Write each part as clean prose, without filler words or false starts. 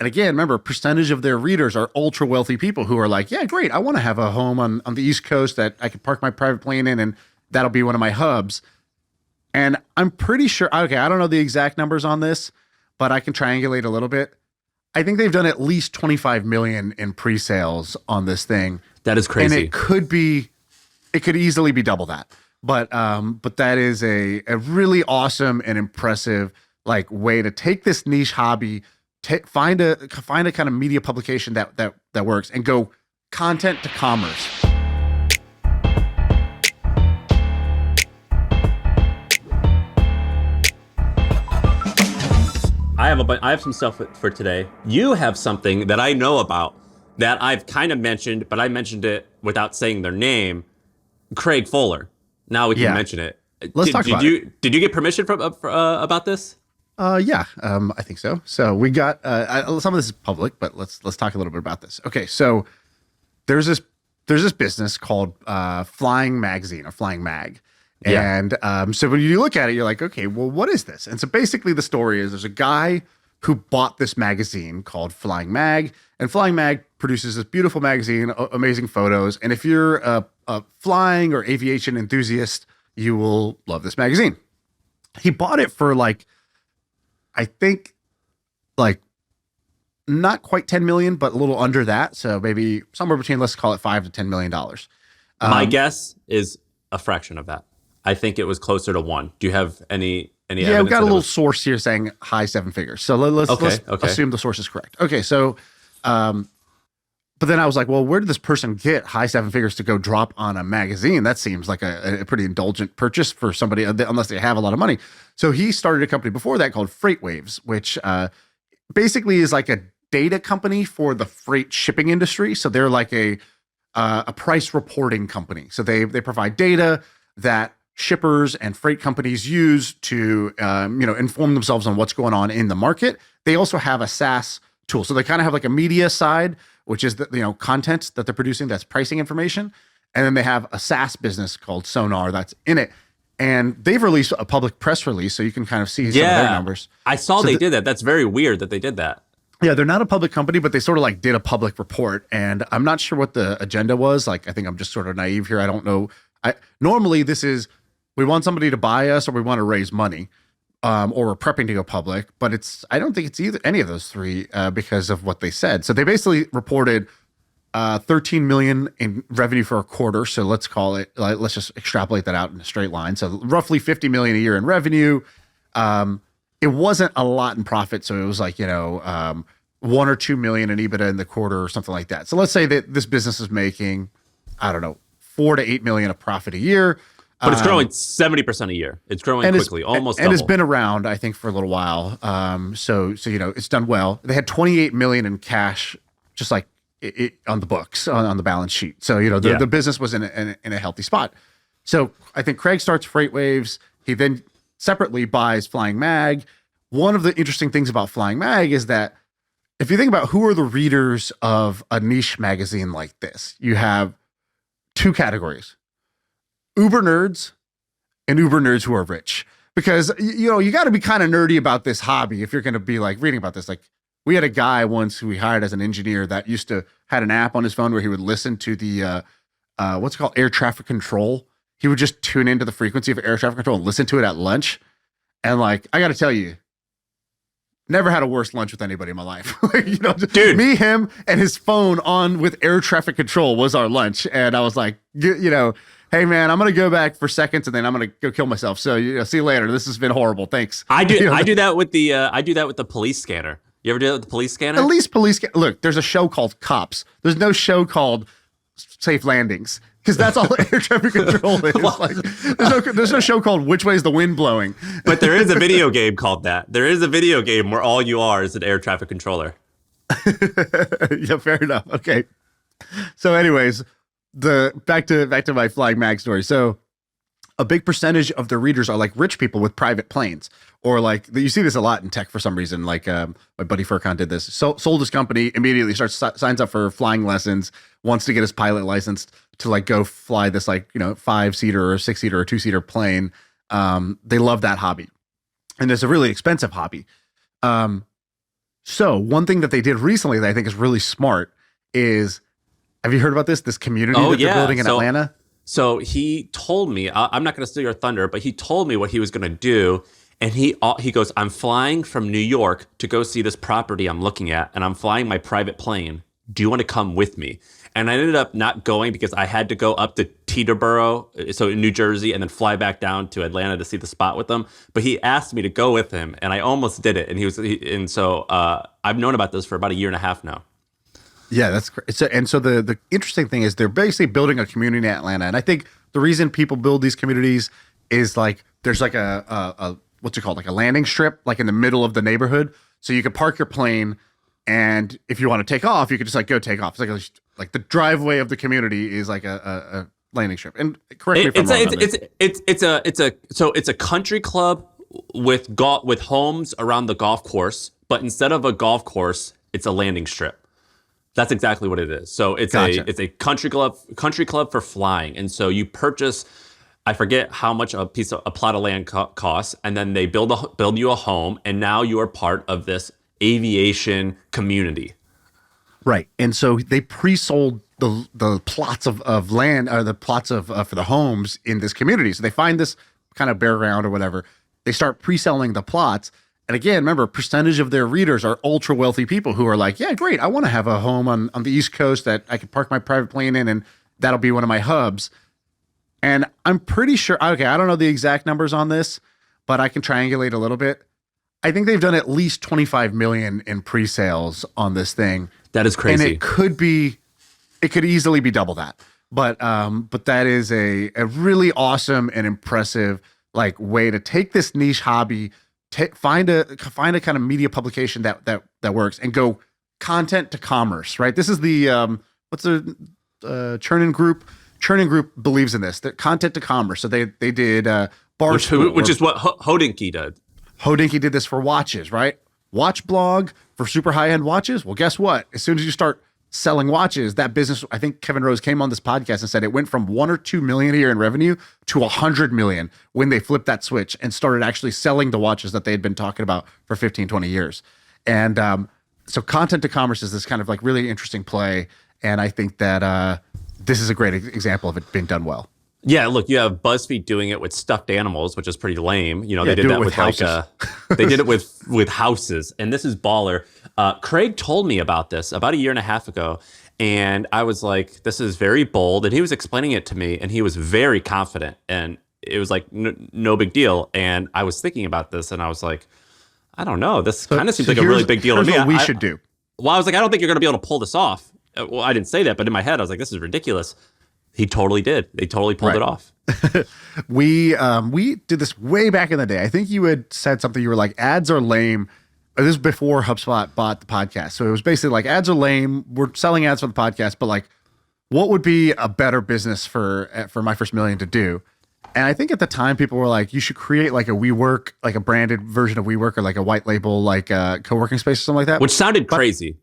And again, remember, percentage of their readers are ultra wealthy people who are like, yeah, great. I want to have a home on the East Coast that I can park my private plane in, and that'll be one of my hubs. And I'm pretty sure, okay, I don't know the exact numbers on this, but I can triangulate a little bit. I think they've done at least 25 million in pre-sales on this thing. That is crazy. And it could easily be double that. But that is a really awesome and impressive like way to take this niche hobby, find a kind of media publication that works, and go content to commerce. I have some stuff for today. You have something that I know about that I've kind of mentioned, but I mentioned it without saying their name. Craig Fuller. Now we can mention it. Let's talk about it. Did you get permission from about this? Yeah, I think so. So we got some of this is public, but let's talk a little bit about this. Okay, so there's this business called Flying Magazine or Flying Mag. And so when you look at it, you're like, okay, well, what is this? And so basically the story is there's a guy who bought this magazine called Flying Mag, and Flying Mag produces this beautiful magazine, amazing photos. And if you're a flying or aviation enthusiast, you will love this magazine. He bought it for I think not quite 10 million, but a little under that. So maybe somewhere between, let's call it $5 to $10 million. My guess is a fraction of that. I think it was closer to 1. Do you have any evidence? Yeah, we've got a little source here saying high 7 figures. So let's assume the source is correct. Okay, so but then I was like, well, where did this person get high 7 figures to go drop on a magazine? That seems like a pretty indulgent purchase for somebody, unless they have a lot of money. So he started a company before that called FreightWaves, which basically is like a data company for the freight shipping industry. So they're like a price reporting company. So they provide data that shippers and freight companies use to inform themselves on what's going on in the market. They also have a SaaS tool. So they kind of have like a media side, which is the content that they're producing, that's pricing information. And then they have a SaaS business called Sonar that's in it. And they've released a public press release, so you can kind of see some of their numbers. I saw they did that. That's very weird that they did that. Yeah, they're not a public company, but they sort of did a public report. And I'm not sure what the agenda was. I think I'm just sort of naive here. I don't know. Normally this is, we want somebody to buy us or we want to raise money, or we're prepping to go public, but I don't think it's any of those three because of what they said. So they basically reported 13 million in revenue for a quarter. So let's call it, let's just extrapolate that out in a straight line. So roughly 50 million a year in revenue. It wasn't a lot in profit. So it was 1 or 2 million in EBITDA in the quarter or something like that. So let's say that this business is making, I don't know, 4 to 8 million of profit a year. But it's growing 70% a year. It's growing quickly, almost double. And it's been around, I think, for a little while. So it's done well. They had 28 million in cash, just on the books, on the balance sheet. So the business was in a healthy spot. So I think Craig starts FreightWaves. He then separately buys Flying Mag. One of the interesting things about Flying Mag is that if you think about who are the readers of a niche magazine like this, you have 2 categories: uber nerds and uber nerds who are rich. Because you got to be kind of nerdy about this hobby if you're going to be reading about this. We had a guy once who we hired as an engineer that had an app on his phone where he would listen to the what's it called, air traffic control. He would just tune into the frequency of air traffic control and listen to it at lunch. And I got to tell you, never had a worse lunch with anybody in my life. Dude, me, him, and his phone on with air traffic control was our lunch. And I was like, hey man, I'm gonna go back for seconds and then I'm gonna go kill myself. So see you later. This has been horrible. Thanks. I do that with the police scanner. You ever do that with the police scanner? At least look, there's a show called Cops. There's no show called Safe Landings, because that's all air traffic control is. There's no show called Which Way is the Wind Blowing. But there is a video game called that. There is a video game where all you are is an air traffic controller. Yeah, fair enough. Okay. So anyways, back to my Flying Mag story. So a big percentage of the readers are rich people with private planes, or you see this a lot in tech for some reason. My buddy Furkan did this. Sold his company, immediately signs up for flying lessons, wants to get his pilot licensed to go fly this 5-seater or 6-seater or 2-seater plane. They love that hobby, and it's a really expensive hobby. So one thing that they did recently that I think is really smart is, have you heard about this community that they're building in Atlanta? So he told me, I'm not going to steal your thunder, but he told me what he was going to do. And he goes, I'm flying from New York to go see this property I'm looking at, and I'm flying my private plane. Do you want to come with me? And I ended up not going because I had to go up to Teterboro, so in New Jersey, and then fly back down to Atlanta to see the spot with them. But he asked me to go with him, and I almost did it. And so I've known about this for about a year and a half now. Yeah, that's great. So the interesting thing is they're basically building a community in Atlanta, and I think the reason people build these communities is like there's like a what's it called, like a landing strip, like in the middle of the neighborhood, so you could park your plane, and if you want to take off, you could just like go take off. It's like the driveway of the community is like a landing strip. And correct me if I'm wrong. It's a country club with homes around the golf course, but instead of a golf course, it's a landing strip. That's exactly what it is. So it's a country club for flying, and so you purchase, I forget how much a plot of land costs, and then they build you a home, and now you are part of this aviation community. Right, and so they pre-sold the plots of land, or the plots for the homes in this community. So they find this kind of bare ground or whatever. They start pre-selling the plots. And again, remember, a percentage of their readers are ultra wealthy people who are like, yeah, great, I want to have a home on the East Coast that I can park my private plane in, and that'll be one of my hubs. And I'm pretty sure, okay, I don't know the exact numbers on this, but I can triangulate a little bit. I think they've done at least 25 million in pre-sales on this thing. That is crazy. And it could easily be double that. But that is a really awesome and impressive like way to take this niche hobby, find a kind of media publication that works, and go content to commerce, right? This is the what's the Chernin Group. Chernin Group believes in this, that content to commerce. So they did which is what Hodinkee did. Hodinkee did this for watches, right? Watch blog for super high-end watches. Well, guess what? As soon as you start selling watches, that business, I think Kevin Rose came on this podcast and said it went from 1 or 2 million a year in revenue to 100 million when they flipped that switch and started actually selling the watches that they had been talking about for 15, 20 years. And so content to commerce is this kind of like really interesting play. And I think that this is a great example of it being done well. Yeah, look, you have BuzzFeed doing it with stuffed animals, which is pretty lame. You know, they did that with houses. They did it with houses, and this is baller. Craig told me about this about a year and a half ago, and I was like, this is very bold. And he was explaining it to me, and he was very confident, and it was like no big deal. And I was thinking about this, and I was like, I don't know. This kind of seems like a really big deal to me. What we should do. Well, I was like, I don't think you're going to be able to pull this off. Well, I didn't say that, but in my head, I was like, this is ridiculous. He totally did. They totally pulled it off. We did this way back in the day. I think you had said something. You were like, ads are lame. This was before HubSpot bought the podcast. So it was basically like, ads are lame. We're selling ads for the podcast, but like, what would be a better business for My First Million to do? And I think at the time people were like, you should create like a WeWork, like a branded version of WeWork, or like a white label, like a co-working space or something like that. Which sounded crazy.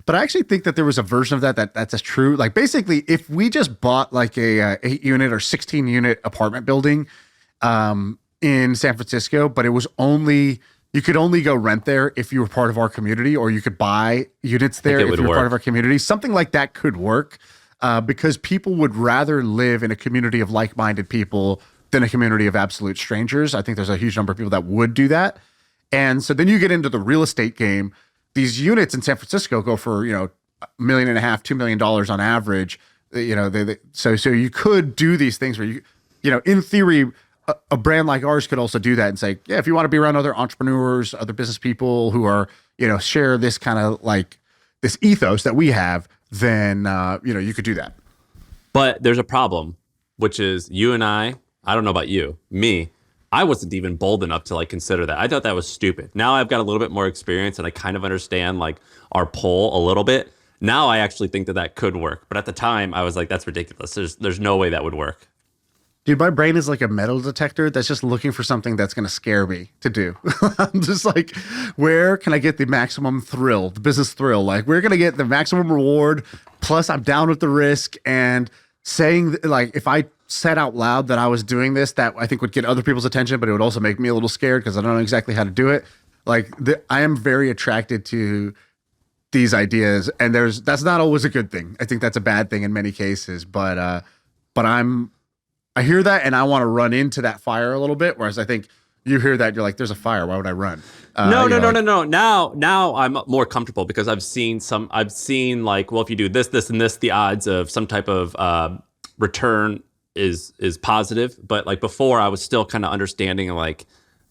But I actually think that there was a version of that's true. Like basically, if we just bought like a 8-unit or 16-unit apartment building in San Francisco, but it was you could only go rent there if you were part of our community, or you could buy units there if you were part of our community. Something like that could work because people would rather live in a community of like-minded people than a community of absolute strangers. I think there's a huge number of people that would do that. And so then you get into the real estate game. These units in San Francisco go for, $1.5 million, $2 million on average. So you could do these things where in theory, a brand like ours could also do that and say, yeah, if you want to be around other entrepreneurs, other business people who are, share this kind of like this ethos that we have, then you could do that. But there's a problem, which is you and I don't know about you, me. I wasn't even bold enough to like consider that. I thought that was stupid. Now I've got a little bit more experience and I kind of understand like our pull a little bit. Now I actually think that could work. But at the time I was like, that's ridiculous. There's no way that would work. Dude, my brain is like a metal detector that's just looking for something that's going to scare me to do. I'm just like, where can I get the maximum thrill, the business thrill? Like, we're going to get the maximum reward. Plus I'm down with the risk, and saying like, if I said out loud that I was doing this, that I think would get other people's attention, but it would also make me a little scared because I don't know exactly how to do it. Like I am very attracted to these ideas, and that's not always a good thing. I think that's a bad thing in many cases, but I hear that and I want to run into that fire a little bit. Whereas I think you hear that, you're like, there's a fire. Why would I run? No. Now I'm more comfortable because I've seen like, well, if you do this, this, and this, the odds of some type of return is positive. But like before, I was still kind of understanding like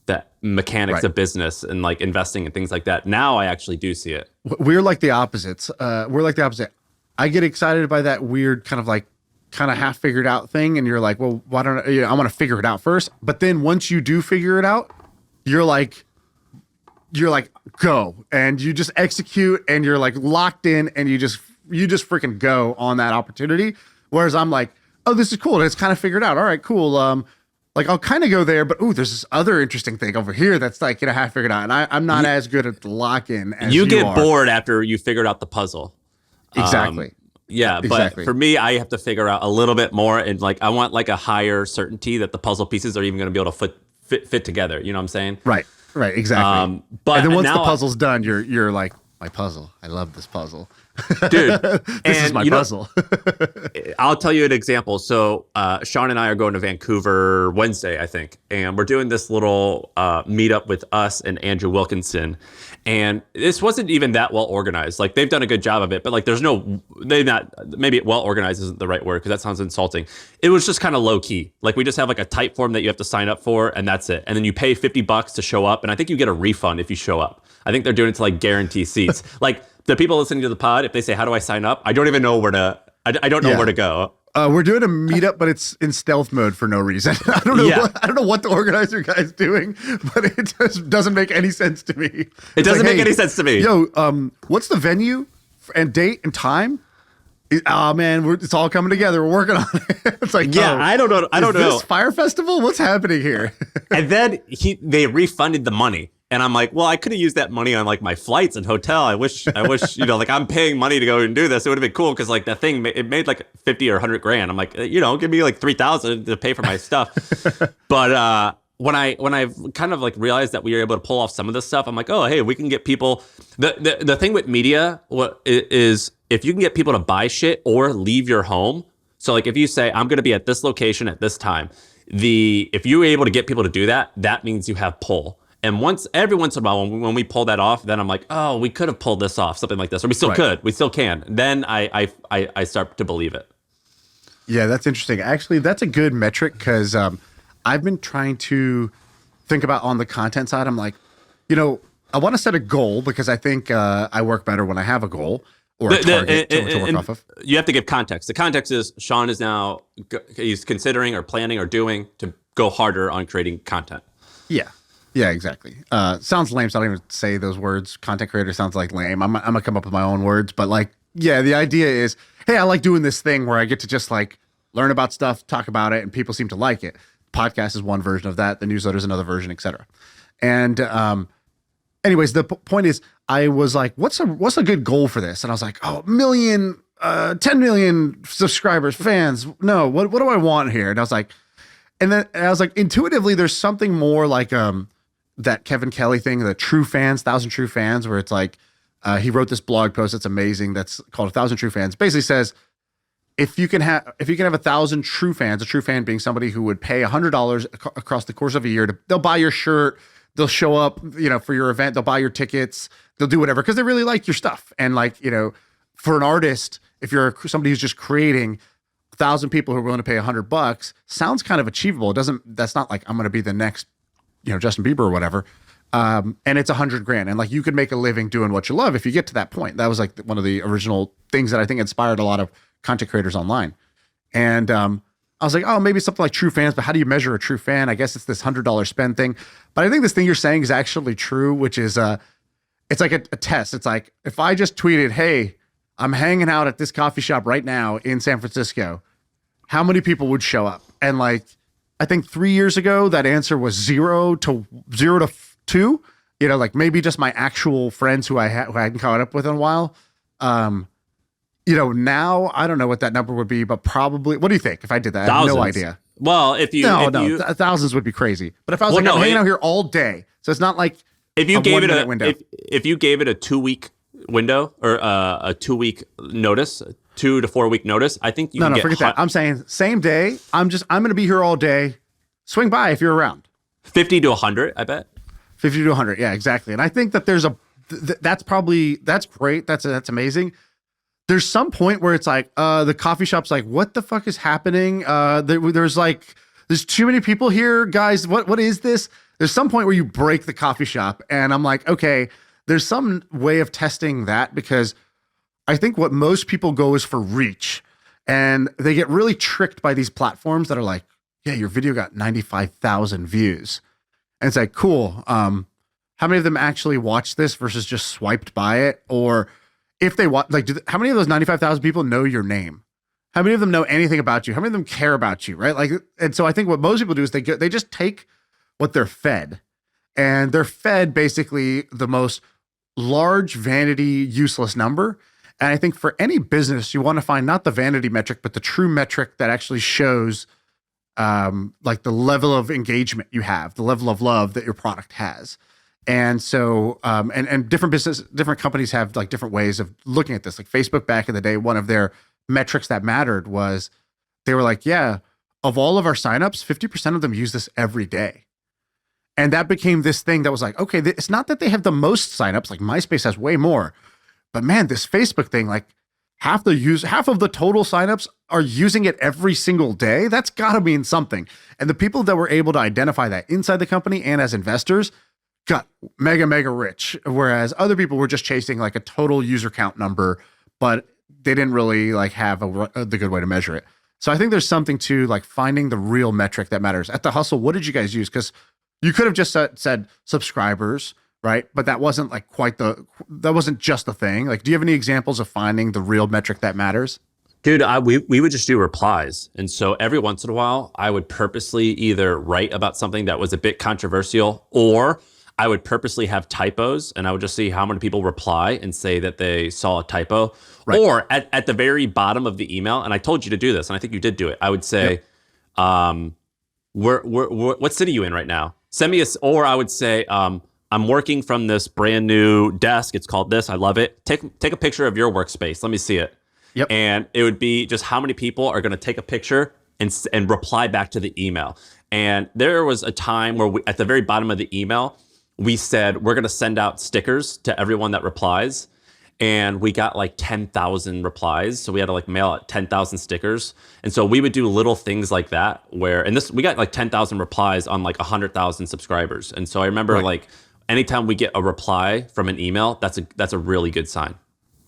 the mechanics of business and like investing and things like that. Now I actually do see it. We're like the opposites. We're like the opposite. I get excited by that weird kind of half figured out thing. And you're like, well, why don't I want to figure it out first. But then once you do figure it out, you're like, go, and you just execute, and you're like locked in, and you just freaking go on that opportunity. Whereas I'm like, oh, this is cool. It's kind of figured out. All right, cool. Like I'll kind of go there, but there's this other interesting thing over here that's like, half figured out. And I'm not as good at the lock-in as you get are. bored after you figured out the puzzle. Exactly. Yeah, exactly. But for me, I have to figure out a little bit more, and like I want like a higher certainty that the puzzle pieces are even going to be able to fit together. You know what I'm saying? Right, exactly. But and then once the puzzle's done, you're like, my puzzle. I love this puzzle. Dude, this is my puzzle. I'll tell you an example. So Shaan and I are going to Vancouver Wednesday, I think, and we're doing this little meetup with us and Andrew Wilkinson. And this wasn't even that well organized. Like they've done a good job of it, but like maybe well organized isn't the right word because that sounds insulting. It was just kind of low key. Like we just have like a type form that you have to sign up for, and that's it. And then you pay $50 to show up, and I think you get a refund if you show up. I think they're doing it to like guarantee seats. Like the people listening to the pod, if they say, how do I sign up? I don't even know where to, I don't know where to go. We're doing a meetup, but it's in stealth mode for no reason. I don't know what the organizer guy's doing, but it just doesn't make any sense to me. It doesn't make any sense to me. Yo, what's the venue and date and time? Oh man, it's all coming together. We're working on it. It's like, I don't know. Is this Fire Festival? What's happening here? And then they refunded the money. And I'm like, well, I could have used that money on like my flights and hotel. I wish, like I'm paying money to go and do this. It would have been cool because like that thing, it made like 50 or 100 grand. I'm like, give me like 3,000 to pay for my stuff. But when I kind of like realized that we were able to pull off some of this stuff, I'm like, oh, hey, we can get people. The thing with media is if you can get people to buy shit or leave your home. So like if you say, I'm going to be at this location at this time, if you're able to get people to do that, that means you have pull. And every once in a while, when we pull that off, then I'm like, oh, we could have pulled this off, something like this, or we still could, we still can. Then I start to believe it. Yeah, that's interesting. Actually, that's a good metric because I've been trying to think about on the content side. I'm like, I want to set a goal because I think I work better when I have a goal or a target to work off of. You have to give context. The context is Shaan is now he's considering or planning or doing to go harder on creating content. Yeah, exactly. Sounds lame, so I don't even say those words. Content creator sounds like lame. I'm gonna come up with my own words, but like, yeah, the idea is, hey, I like doing this thing where I get to just like learn about stuff, talk about it, and people seem to like it. Podcast is one version of that. The newsletter is another version, etc. And anyways, the point is, I was like, what's a good goal for this? And I was like, 10 million subscribers, fans. No, what do I want here? And I was like, intuitively, there's something more like that Kevin Kelly thing, the true fans, 1,000 true fans, where it's like he wrote this blog post that's amazing that's called 1,000 True Fans. Basically says if you can have 1,000 true fans, a true fan being somebody who would pay $100 across the course of a year they'll buy your shirt, they'll show up, for your event, they'll buy your tickets, they'll do whatever because they really like your stuff. And like, for an artist, if you're somebody who's just creating, 1,000 people who are willing to pay $100 sounds kind of achievable. That's not like I'm going to be the next, Justin Bieber or whatever. And it's $100,000. And like, you could make a living doing what you love if you get to that point. That was like one of the original things that I think inspired a lot of content creators online. And I was like, oh, maybe something like true fans, but how do you measure a true fan? I guess it's this $100 spend thing. But I think this thing you're saying is actually true, which is it's like a test. It's like, if I just tweeted, hey, I'm hanging out at this coffee shop right now in San Francisco, how many people would show up? And like, I think 3 years ago, that answer was 0 to 2, like maybe just my actual friends who I hadn't caught up with in a while. Now I don't know what that number would be, but probably, what do you think if I did that? Thousands. I have no idea. Well, if you thousands would be crazy. But if I was hanging out here all day, so it's not like If you a gave 1 it minute a window. if you gave it a 2-week window or a 2-week notice, 2 to 4 week notice, I think you can get forget that. I'm saying same day. I'm going to be here all day. Swing by if you're around. 50 to 100, I bet. 50 to 100. Yeah, exactly. And I think that there's that's great. That's amazing. There's some point where it's like, the coffee shop's like, what the fuck is happening? There's too many people here, guys. What is this? There's some point where you break the coffee shop, and I'm like, okay, there's some way of testing that, because I think what most people go is for reach, and they get really tricked by these platforms that are like, yeah, your video got 95,000 views. And it's like, cool. How many of them actually watched this versus just swiped by it? Or if they watch, like, how many of those 95,000 people know your name? How many of them know anything about you? How many of them care about you? Right. Like, and so I think what most people do is they just take what they're fed, and they're fed basically the most large vanity, useless number. And I think for any business, you want to find not the vanity metric, but the true metric that actually shows like the level of engagement you have, the level of love that your product has. And so, and different companies have like different ways of looking at this. Like Facebook back in the day, one of their metrics that mattered was they were like, yeah, of all of our signups, 50% of them use this every day. And that became this thing that was like, okay, it's not that they have the most signups, like MySpace has way more, but man, this Facebook thing, like half of the total signups are using it every single day. That's gotta mean something. And the people that were able to identify that inside the company and as investors got mega, mega rich. Whereas other people were just chasing like a total user count number, but they didn't really like have the good way to measure it. So I think there's something to like finding the real metric that matters. At The Hustle, what did you guys use? Because you could have just said subscribers, right? But that wasn't like that wasn't just the thing. Like, do you have any examples of finding the real metric that matters? Dude, we would just do replies. And so every once in a while, I would purposely either write about something that was a bit controversial, or I would purposely have typos, and I would just see how many people reply and say that they saw a typo. Right. Or at the very bottom of the email, and I told you to do this, and I think you did do it. I would say, yep. What city are you in right now? Send me or I would say, I'm working from this brand new desk. It's called this. I love it. Take a picture of your workspace. Let me see it. Yep. And it would be just how many people are going to take a picture and reply back to the email. And there was a time where at the very bottom of the email, we said, we're going to send out stickers to everyone that replies. And we got like 10,000 replies. So we had to like mail out 10,000 stickers. And so we would do little things like that we got like 10,000 replies on like 100,000 subscribers. And so I remember like anytime we get a reply from an email, that's a really good sign.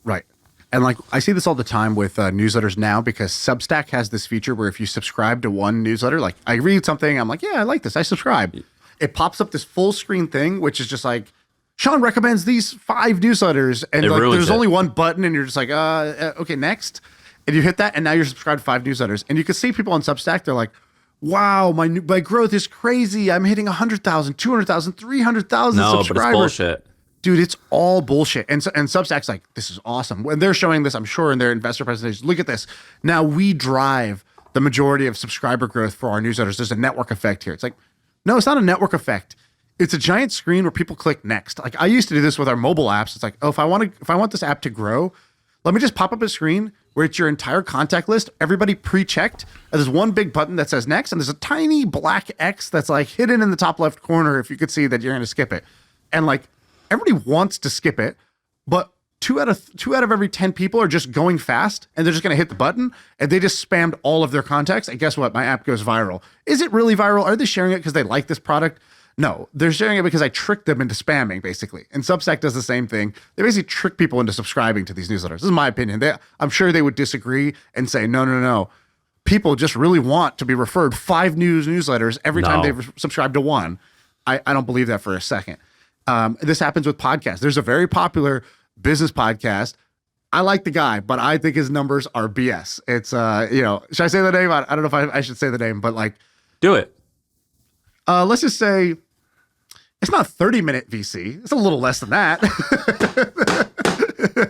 Right. And like, I see this all the time with newsletters now, because Substack has this feature where if you subscribe to one newsletter, like I read something, I'm like, yeah, I like this, I subscribe. It pops up this full screen thing, which is just like, Shaan recommends these 5 newsletters, and like, there's only one button, and you're just like, okay, next. And you hit that, and now you're subscribed to 5 newsletters. And you can see people on Substack, they're like, wow, my growth is crazy. I'm hitting 100,000, 200,000, 300,000 subscribers. But it's bullshit. Dude, it's all bullshit. And Substack's like, this is awesome. When they're showing this, I'm sure, in their investor presentations, look at this. Now we drive the majority of subscriber growth for our newsletters. There's a network effect here. It's like, no, it's not a network effect. It's a giant screen where people click next. Like I used to do this with our mobile apps. It's like, oh, if I want this app to grow, let me just pop up a screen where it's your entire contact list, everybody pre-checked. And there's one big button that says next, and there's a tiny black X that's like hidden in the top left corner if you could see that you're going to skip it. And like everybody wants to skip it, but two out of every 10 people are just going fast, and they're just going to hit the button, and they just spammed all of their contacts. And guess what? My app goes viral. Is it really viral? Are they sharing it because they like this product? No, they're sharing it because I tricked them into spamming, basically. And Substack does the same thing. They basically trick people into subscribing to these newsletters. This is my opinion. I'm sure they would disagree and say, no. People just really want to be referred 5 newsletters every time they subscribe to one. I don't believe that for a second. This happens with podcasts. There's a very popular business podcast. I like the guy, but I think his numbers are BS. It's, should I say the name? I don't know if I should say the name, but like. Do it. Let's just say, it's not 30-minute VC. It's a little less than that.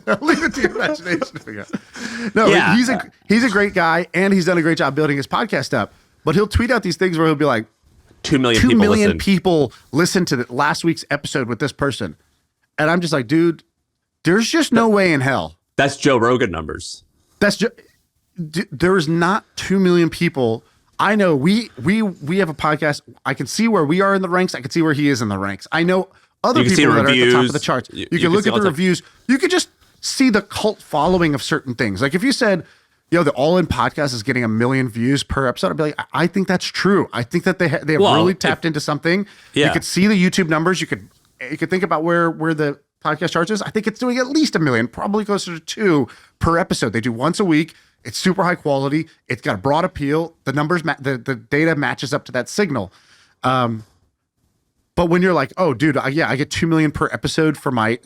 I'll leave it to your imagination to figure out. No, yeah. He's a great guy, and he's done a great job building his podcast up. But he'll tweet out these things where he'll be like, 2 million 2 people million listen. people listened to the last week's episode with this person. And I'm just like, dude, there's just no way in hell. That's Joe Rogan numbers. There's not 2 million people. I know we have a podcast. I can see where we are in the ranks. I can see where he is in the ranks. I know other people that are at the top of the charts. You can look at the reviews. You could just see the cult following of certain things. Like if you said, the All In podcast is getting 1 million views per episode, I'd be like, I think that's true. I think that they have really tapped into something. Yeah. You could see the YouTube numbers. You could think about where the podcast charts is. I think it's doing at least 1 million, probably closer to 2 per episode. They do once a week. It's super high quality. It's got a broad appeal. The numbers, the data matches up to that signal. But when you're like, oh, dude, I get 2 million per episode for my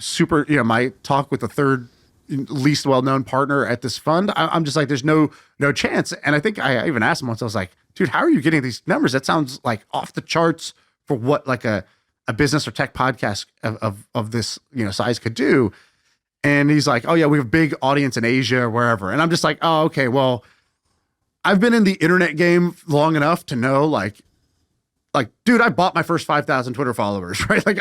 my talk with the third least well-known partner at this fund, I'm just like, there's no chance. And I think I even asked him once, I was like, dude, how are you getting these numbers? That sounds like off the charts for what like a business or tech podcast of this size could do. And he's like, oh yeah, we have a big audience in Asia or wherever. And I'm just like, oh, okay, well, I've been in the internet game long enough to know like, dude, I bought my first 5,000 Twitter followers, right? Like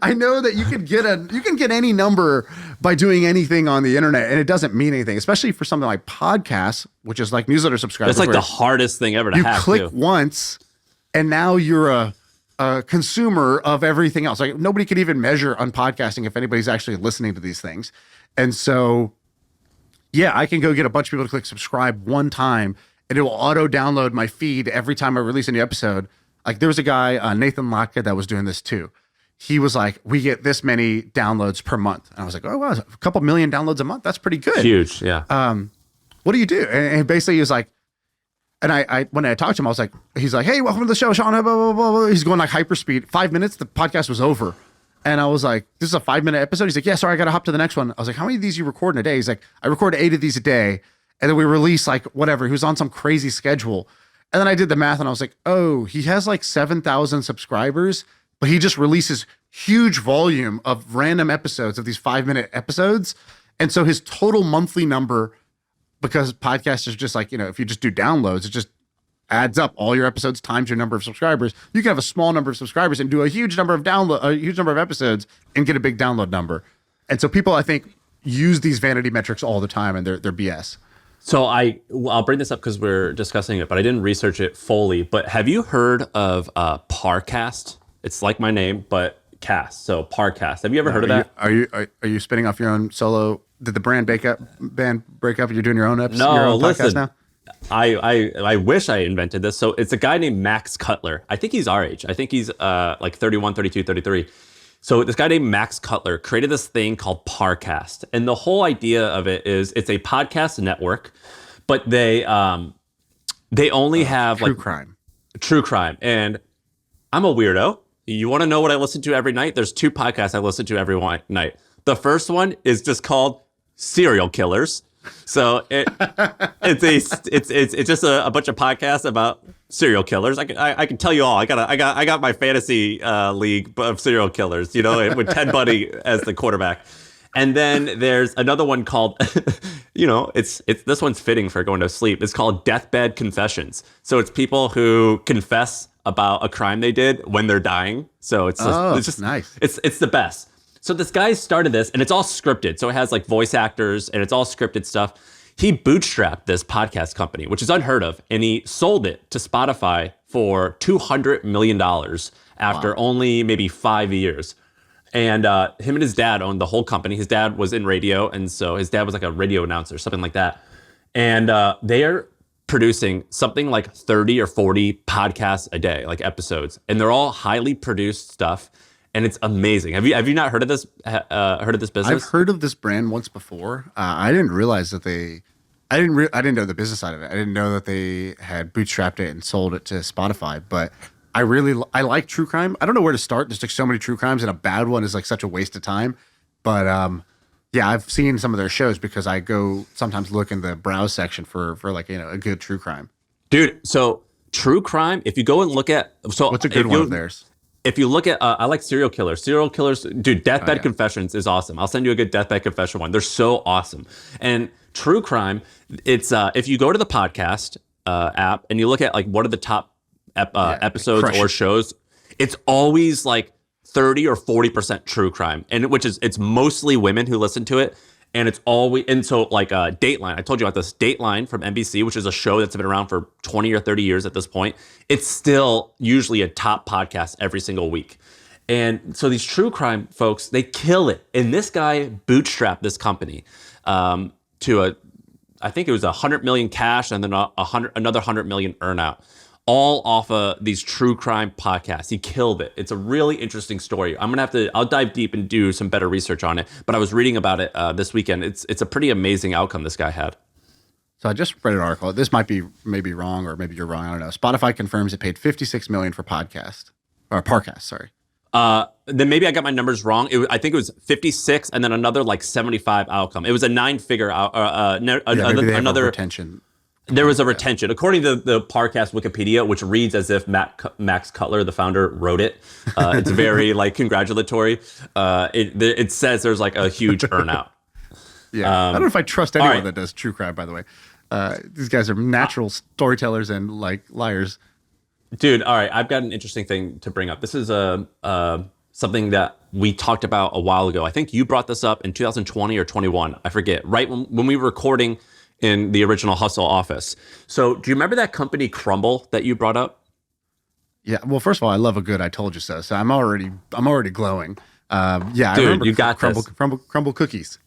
I know that you can get any number by doing anything on the internet, and it doesn't mean anything, especially for something like podcasts, which is like newsletter subscribers. That's like the hardest thing ever to have. You click once, and now you're a consumer of everything else. Like nobody could even measure on podcasting if anybody's actually listening to these things. And so, yeah, I can go get a bunch of people to click subscribe one time, and it will auto download my feed every time I release a new episode. Like there was a guy, Nathan Latka, that was doing this too. He was like, we get this many downloads per month. And I was like, oh, wow, a couple million downloads a month. That's pretty good. Huge, yeah. What do you do? And basically he was like, and I when I talked to him, I was like, he's like, hey, welcome to the show, Shaan, blah, blah, blah, blah. He's going like hyperspeed. 5 minutes, the podcast was over. And I was like, this is a 5-minute episode? He's like, yeah, sorry, I got to hop to the next one. I was like, how many of these you record in a day? He's like, I record 8 of these a day. And then we release like whatever. He was on some crazy schedule. And then I did the math and I was like, oh, he has like 7,000 subscribers, but he just releases huge volume of random episodes of these 5-minute episodes. And so his total monthly number, because podcasts is just like, if you just do downloads, it just adds up all your episodes times your number of subscribers. You can have a small number of subscribers and do a huge number of episodes and get a big download number. And so people, I think, use these vanity metrics all the time, and they're BS. So I'll bring this up because we're discussing it, but I didn't research it fully. But have you heard of Parcast? It's like my name, but cast. So Parcast. Have you ever heard of that? Are you spinning off your own solo? Did the brand break up? You're doing your own episode? No, your own listen. podcast now? I wish I invented this. So it's a guy named Max Cutler. I think he's our age. I think he's like 31, 32, 33. So this guy named Max Cutler created this thing called Parcast. And the whole idea of it is it's a podcast network, but they only have true crime. And I'm a weirdo. You want to know what I listen to every night? There's 2 podcasts I listen to every night. The first one is just called Serial Killers. So it's just a bunch of podcasts about serial killers. I can tell you all. I got my fantasy league of serial killers. With Ted Bundy as the quarterback. And then there's another one called, it's this one's fitting for going to sleep. It's called Deathbed Confessions. So it's people who confess about a crime they did when they're dying. So it's just nice. It's the best. So this guy started this, and it's all scripted. So it has like voice actors, and it's all scripted stuff. He bootstrapped this podcast company, which is unheard of, and he sold it to Spotify for $200 million after only maybe 5 years. And him and his dad owned the whole company. His dad was in radio, and so his dad was like a radio announcer, something like that. And they are producing something like 30 or 40 podcasts a day, like episodes, and they're all highly produced stuff. And it's amazing. Have you not heard of this? Heard of this business? I've heard of this brand once before. I didn't realize that I didn't know the business side of it. I didn't know that they had bootstrapped it and sold it to Spotify. But I like true crime. I don't know where to start. There's like so many true crimes, and a bad one is like such a waste of time. But yeah, I've seen some of their shows because I go sometimes look in the browse section for like a good true crime. Dude, so true crime. If you go and look at what's a good one of theirs? If you look at, I like serial killers. Serial killers, dude, Deathbed Confessions is awesome. I'll send you a good Deathbed Confession one. They're so awesome. And true crime, it's if you go to the podcast app and you look at like what are the top episodes crush or it. shows, it's always like 30 or 40% true crime, and it's mostly women who listen to it. And it's always, and so like Dateline, I told you about this Dateline from NBC, which is a show that's been around for 20 or 30 years at this point. It's still usually a top podcast every single week. And so these true crime folks, they kill it. And this guy bootstrapped this company to I think it was 100 million cash and then another 100 million earnout, all off of these true crime podcasts. He killed it. It's a really interesting story. I'll dive deep and do some better research on it. But I was reading about it this weekend. It's a pretty amazing outcome this guy had. So I just read an article. This might be maybe wrong, or maybe you're wrong. I don't know. Spotify confirms it paid $56 million for Parcast. Sorry. Then maybe I got my numbers wrong. I think it was 56 and then another like 75 outcome. It was a 9-figure another retention. There was a retention. According to the Parcast Wikipedia, which reads as if Max Cutler, the founder, wrote it. It's very like congratulatory. It says there's like a huge earnout. Yeah. I don't know if I trust anyone that does true crime, by the way. These guys are natural storytellers and like liars. Dude, all right. I've got an interesting thing to bring up. This is something that we talked about a while ago. I think you brought this up in 2020 or 21. I forget. Right when we were recording in the original Hustle office. So do you remember that company Crumbl that you brought up? Yeah. Well, first of all, I love a good "I told you so." So I'm already glowing. Yeah, dude, I remember you got Crumbl Cookies.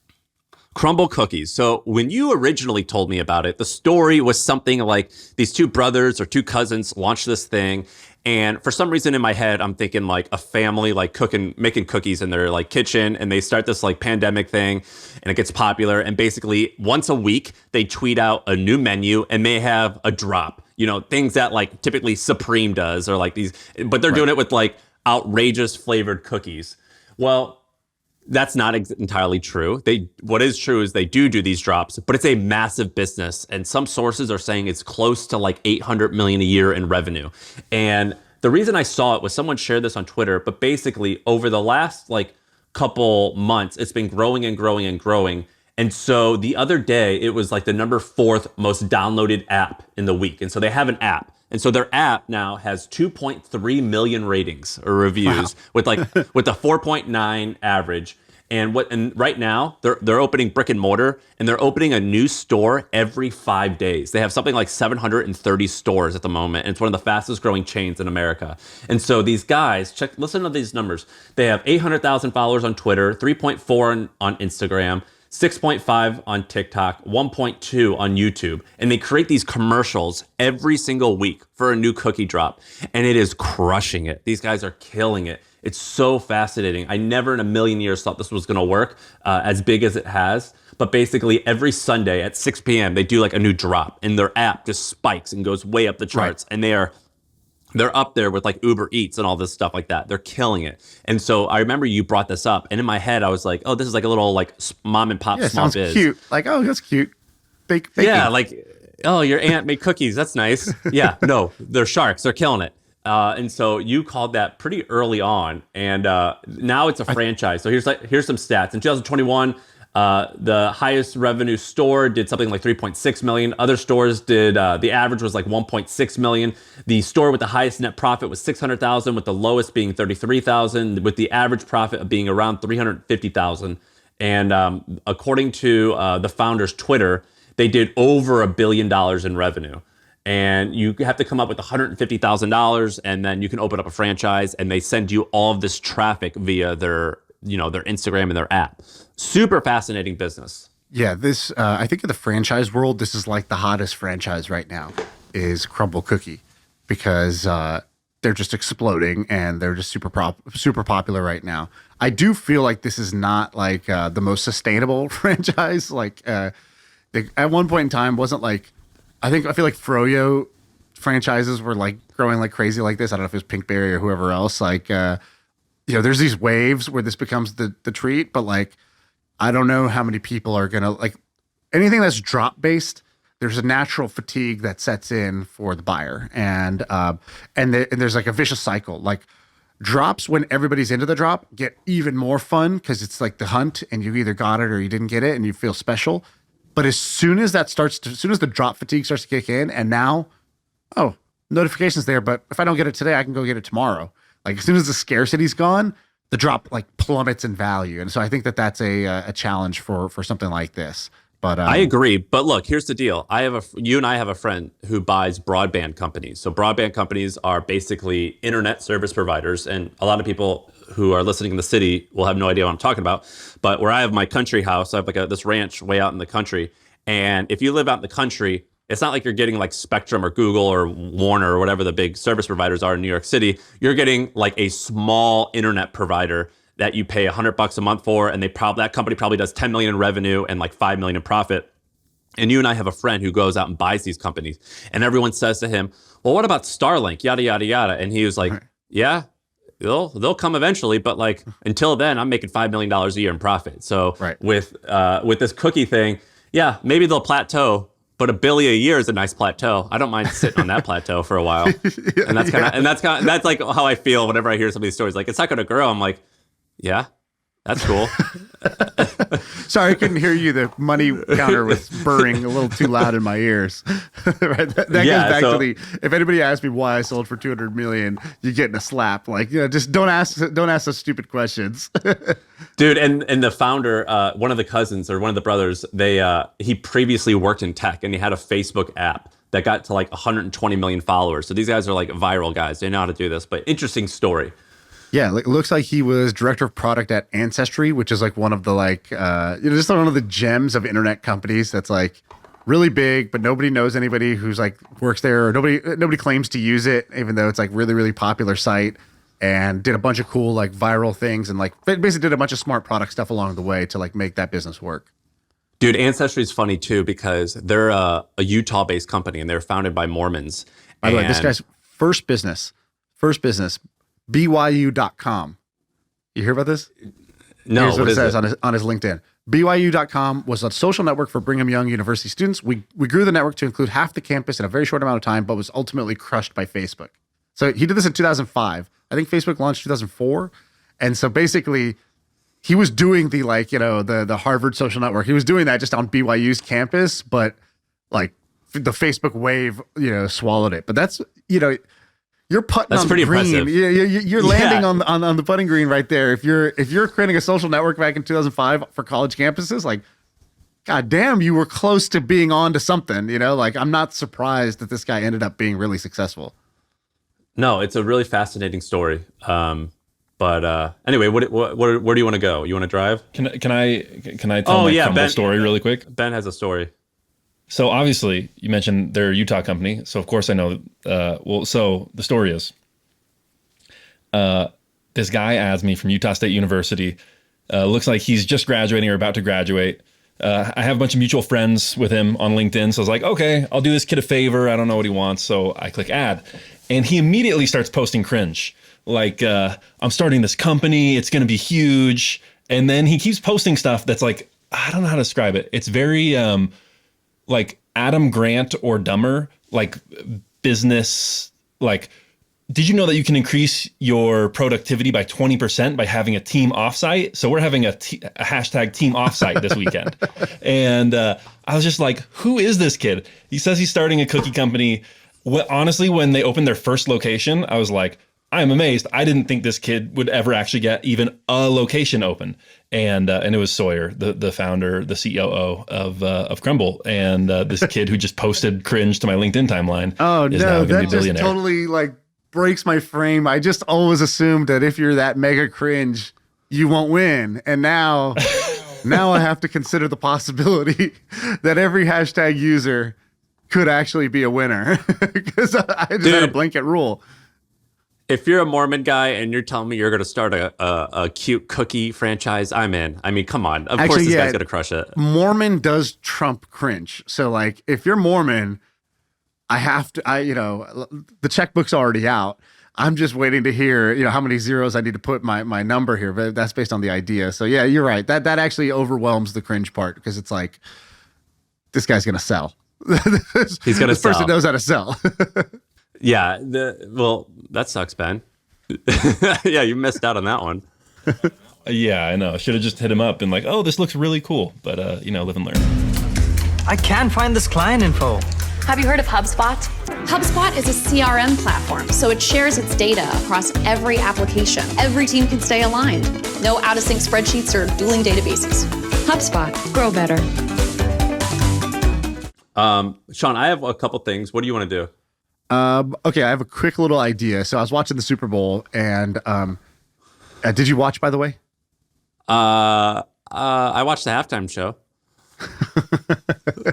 Crumbl Cookies. So when you originally told me about it, the story was something like these two brothers or two cousins launched this thing. And for some reason in my head, I'm thinking like a family like making cookies in their like kitchen, and they start this like pandemic thing and it gets popular. And basically once a week, they tweet out a new menu and they have a drop, things that like typically Supreme does, or like these, but they're doing it with like outrageous flavored cookies. Well, that's not entirely true. What is true is they do these drops, but it's a massive business. And some sources are saying it's close to like 800 million a year in revenue. And the reason I saw it was someone shared this on Twitter, but basically over the last like couple months, it's been growing and growing and growing. And so the other day, it was like the number 4th most downloaded app in the week. And so they have an app. And so their app now has 2.3 million ratings or reviews with a 4.9 average. And right now they're opening brick and mortar, and they're opening a new store every 5 days. They have something like 730 stores at the moment, and it's one of the fastest growing chains in America. And so these guys, listen to these numbers. They have 800,000 followers on Twitter, 3.4 on Instagram, 6.5 on TikTok, 1.2 on YouTube. And they create these commercials every single week for a new cookie drop. And it is crushing it. These guys are killing it. It's so fascinating. I never in a million years thought this was going to work as big as it has. But basically every Sunday at 6 p.m., they do like a new drop, and their app just spikes and goes way up the charts. Right. And they're up there with like Uber Eats and all this stuff like that. They're killing it. And so I remember you brought this up, and in my head I was like, oh, this is like a little like mom and pop small sounds biz. Cute. Like, oh, that's cute. Baking. Yeah, like, oh, your aunt made cookies. That's nice. Yeah, no, they're sharks. They're killing it. And so you called that pretty early on, and now it's a franchise. So here's some stats. In 2021, the highest revenue store did something like 3.6 million. Other stores did, the average was like 1.6 million. The store with the highest net profit was 600,000, with the lowest being 33,000, with the average profit of being around 350,000. And according to the founder's Twitter, they did over $1 billion in revenue. And you have to come up with $150,000, and then you can open up a franchise, and they send you all of this traffic via their Instagram and their app. Super fascinating business. Yeah, this I think in the franchise world, this is like the hottest franchise right now is Crumbl Cookie, because they're just exploding and they're just super popular right now. I do feel like this is not like the most sustainable franchise. Like at one point in time, wasn't like I feel like Froyo franchises were like growing like crazy like this. I don't know if it was Pinkberry or whoever else. Like there's these waves where this becomes the treat, but like I don't know how many people are gonna like anything that's drop based. There's a natural fatigue that sets in for the buyer, and there's like a vicious cycle. Like drops, when everybody's into the drop, get even more fun because it's like the hunt, and you either got it or you didn't get it, and you feel special. But as soon as the drop fatigue starts to kick in, and now, oh, notifications there, but if I don't get it today, I can go get it tomorrow. Like as soon as the scarcity's gone, the drop like plummets in value. And so I think that that's a challenge for something like this. But I agree. But look, here's the deal. You and I have a friend who buys broadband companies. So broadband companies are basically internet service providers. And a lot of people who are listening in the city will have no idea what I'm talking about. But where I have my country house, I have like this ranch way out in the country. And if you live out in the country, it's not like you're getting like Spectrum or Google or Warner or whatever the big service providers are in New York City. You're getting like a small internet provider that you pay $100 a month for, and that company probably does 10 million in revenue and like 5 million in profit. And you and I have a friend who goes out and buys these companies, and everyone says to him, "Well, what about Starlink? Yada yada yada." And he was like, "Yeah, they'll come eventually, but like until then, I'm making $5 million a year in profit." So with this cookie thing, yeah, maybe they'll plateau. But $1 billion a year is a nice plateau. I don't mind sitting on that plateau for a while, and that's like how I feel whenever I hear some of these stories. Like it's not going to grow. I'm like, yeah, that's cool. Sorry, I couldn't hear you. The money counter was burring a little too loud in my ears. Right? That goes back to if anybody asks me why I sold for 200 million, you're getting a slap. Like, just don't ask those stupid questions. Dude, and the founder, one of the cousins or one of the brothers, he previously worked in tech, and he had a Facebook app that got to like 120 million followers. So these guys are like viral guys. They know how to do this. But interesting story. Yeah, it looks like he was director of product at Ancestry, which is like one of the just one of the gems of internet companies that's like really big, but nobody knows anybody who's like works there, or nobody claims to use it, even though it's like really, really popular site, and did a bunch of cool like viral things and like basically did a bunch of smart product stuff along the way to like make that business work. Dude, Ancestry is funny too because they're a Utah-based company and they're founded by Mormons. By the way, this guy's first business, BYU.com. You hear about this? No. Here's what it says on his LinkedIn. BYU.com was a social network for Brigham Young University students. We grew the network to include half the campus in a very short amount of time, but was ultimately crushed by Facebook. So he did this in 2005. I think Facebook launched 2004. And so basically he was doing the Harvard social network. He was doing that just on BYU's campus, but like the Facebook wave, swallowed it. But that's, you're putting on the green. Impressive. You're landing on the putting green right there. If you're creating a social network back in 2005 for college campuses, like, God damn, you were close to being on to something. Like I'm not surprised that this guy ended up being really successful. No, it's a really fascinating story. But anyway, where do you want to go? You want to drive? Can I tell my Crumbl story really quick? Ben has a story. So obviously, you mentioned they're a Utah company, so of course I know. So the story is, this guy adds me from Utah State University. Looks like he's just graduating or about to graduate. I have a bunch of mutual friends with him on LinkedIn, so I was like, okay, I'll do this kid a favor. I don't know what he wants, so I click add, and he immediately starts posting cringe. Like, I'm starting this company, it's going to be huge, and then he keeps posting stuff that's like, I don't know how to describe it. It's very like Adam Grant or dumber, like business, like, did you know that you can increase your productivity by 20% by having a team offsite? So we're having a hashtag team offsite this weekend. And I was just like, who is this kid? He says he's starting a cookie company. Honestly, when they opened their first location, I was like, I'm amazed. I didn't think this kid would ever actually get even a location open. And it was Sawyer, the founder, the COO of Crumbl, and this kid who just posted cringe to my LinkedIn timeline. Oh no, that just totally like breaks my frame. I just always assumed that if you're that mega cringe, you won't win. And now I have to consider the possibility that every hashtag user could actually be a winner because I just had a blanket rule. If you're a Mormon guy and you're telling me you're going to start a cute cookie franchise, I'm in. I mean, come on. Of course this guy's going to crush it. Mormon does trump cringe. So like, if you're Mormon, the checkbook's already out. I'm just waiting to hear, how many zeros I need to put my number here, but that's based on the idea. So yeah, you're right. That actually overwhelms the cringe part because it's like, this guy's going to sell. He's going to sell. This person knows how to sell. Yeah, well, that sucks, Ben. Yeah, you missed out on that one. Yeah, I know. Should have just hit him up and like, oh, this looks really cool. But, live and learn. I can't find this client info. Have you heard of HubSpot? HubSpot is a CRM platform, so it shares its data across every application. Every team can stay aligned. No out-of-sync spreadsheets or dueling databases. HubSpot. Grow better. Shaan, I have a couple things. What do you want to do? Okay, I have a quick little idea. So I was watching the Super Bowl, and did you watch, by the way? I watched the halftime show.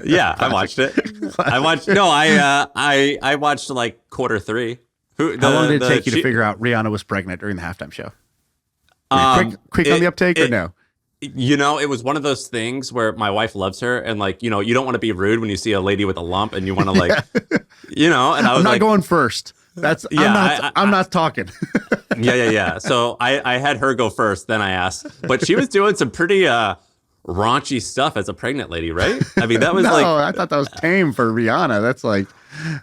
Yeah, I watched it. I watched like quarter three. How long did it take you to figure out Rihanna was pregnant during the halftime show? Quick on the uptake or no? You know, it was one of those things where my wife loves her, and like, you know, you don't want to be rude when you see a lady with a lump, and you want to like, you know. And I was I'm not going first. I'm not talking. Yeah. So I had her go first, then I asked, but she was doing some pretty raunchy stuff as a pregnant lady, right? I mean, that was I thought that was tame for Rihanna.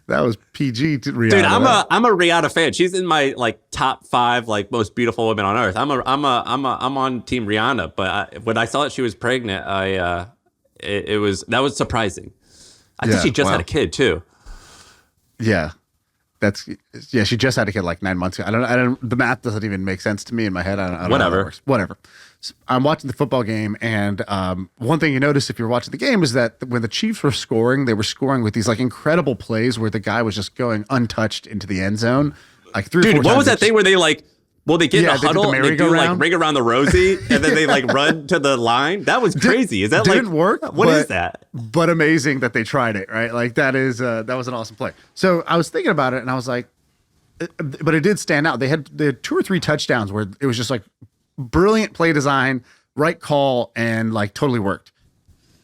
That was PG to Rihanna. Dude, I'm a Rihanna fan. She's in my like top 5 like most beautiful women on earth. I'm on team Rihanna, but when I saw that she was pregnant, that was surprising. I think she just had a kid too. Yeah. She just had a kid like 9 months ago. I don't the math doesn't even make sense to me in my head. I don't know how that works. Whatever. So I'm watching the football game, and one thing you notice if you're watching the game is that when the Chiefs were scoring, they were scoring with these like incredible plays where the guy was just going untouched into the end zone. Like 3 or 4 times. What was that thing where they like, well, they get in a huddle and they do like ring around the rosy and then they like run to the line? That was crazy. Is that didn't work? What is that? But amazing that they tried it, right? Like that was an awesome play. So I was thinking about it and I was like, but it did stand out. They had 2 or 3 touchdowns where it was just like brilliant play design, right call, and like totally worked.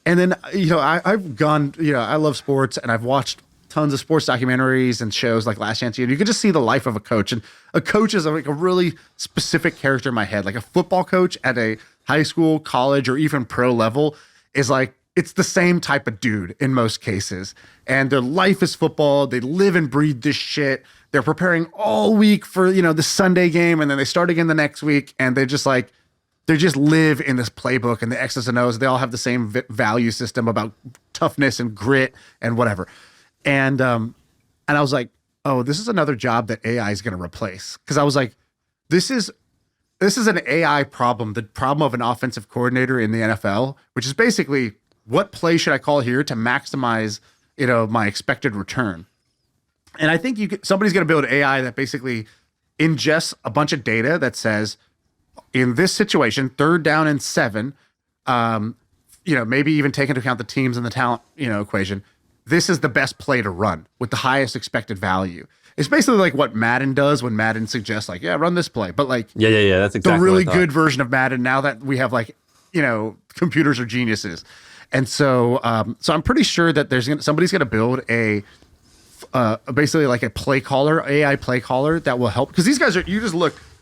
And then, you know, I've gone, you know, I love sports and I've watched tons of sports documentaries and shows like Last Chance. You could just see the life of a coach, and a coach is like a really specific character in my head. Like a football coach at a high school, college, or even pro level is like, it's the same type of dude in most cases. And their life is football. They live and breathe this shit. They're preparing all week for, you know, the Sunday game, and then they start again the next week, and they just live in this playbook and the X's and O's. They all have the same value system about toughness and grit and whatever. And I was like, oh, this is another job that AI is going to replace. Because I was like, this is an AI problem, the problem of an offensive coordinator in the NFL, which is basically what play should I call here to maximize, you know, my expected return. And I think somebody's going to build AI that basically ingests a bunch of data that says, in this situation, 3rd down and 7, you know, maybe even take into account the teams and the talent, you know, equation. This is the best play to run with the highest expected value. It's basically like what Madden does when Madden suggests, like, yeah, run this play. But like, yeah, that's exactly the really good version of Madden. Now that we have like, you know, computers are geniuses, and so I'm pretty sure that somebody's going to build a basically like a play caller, AI play caller that will help, because these guys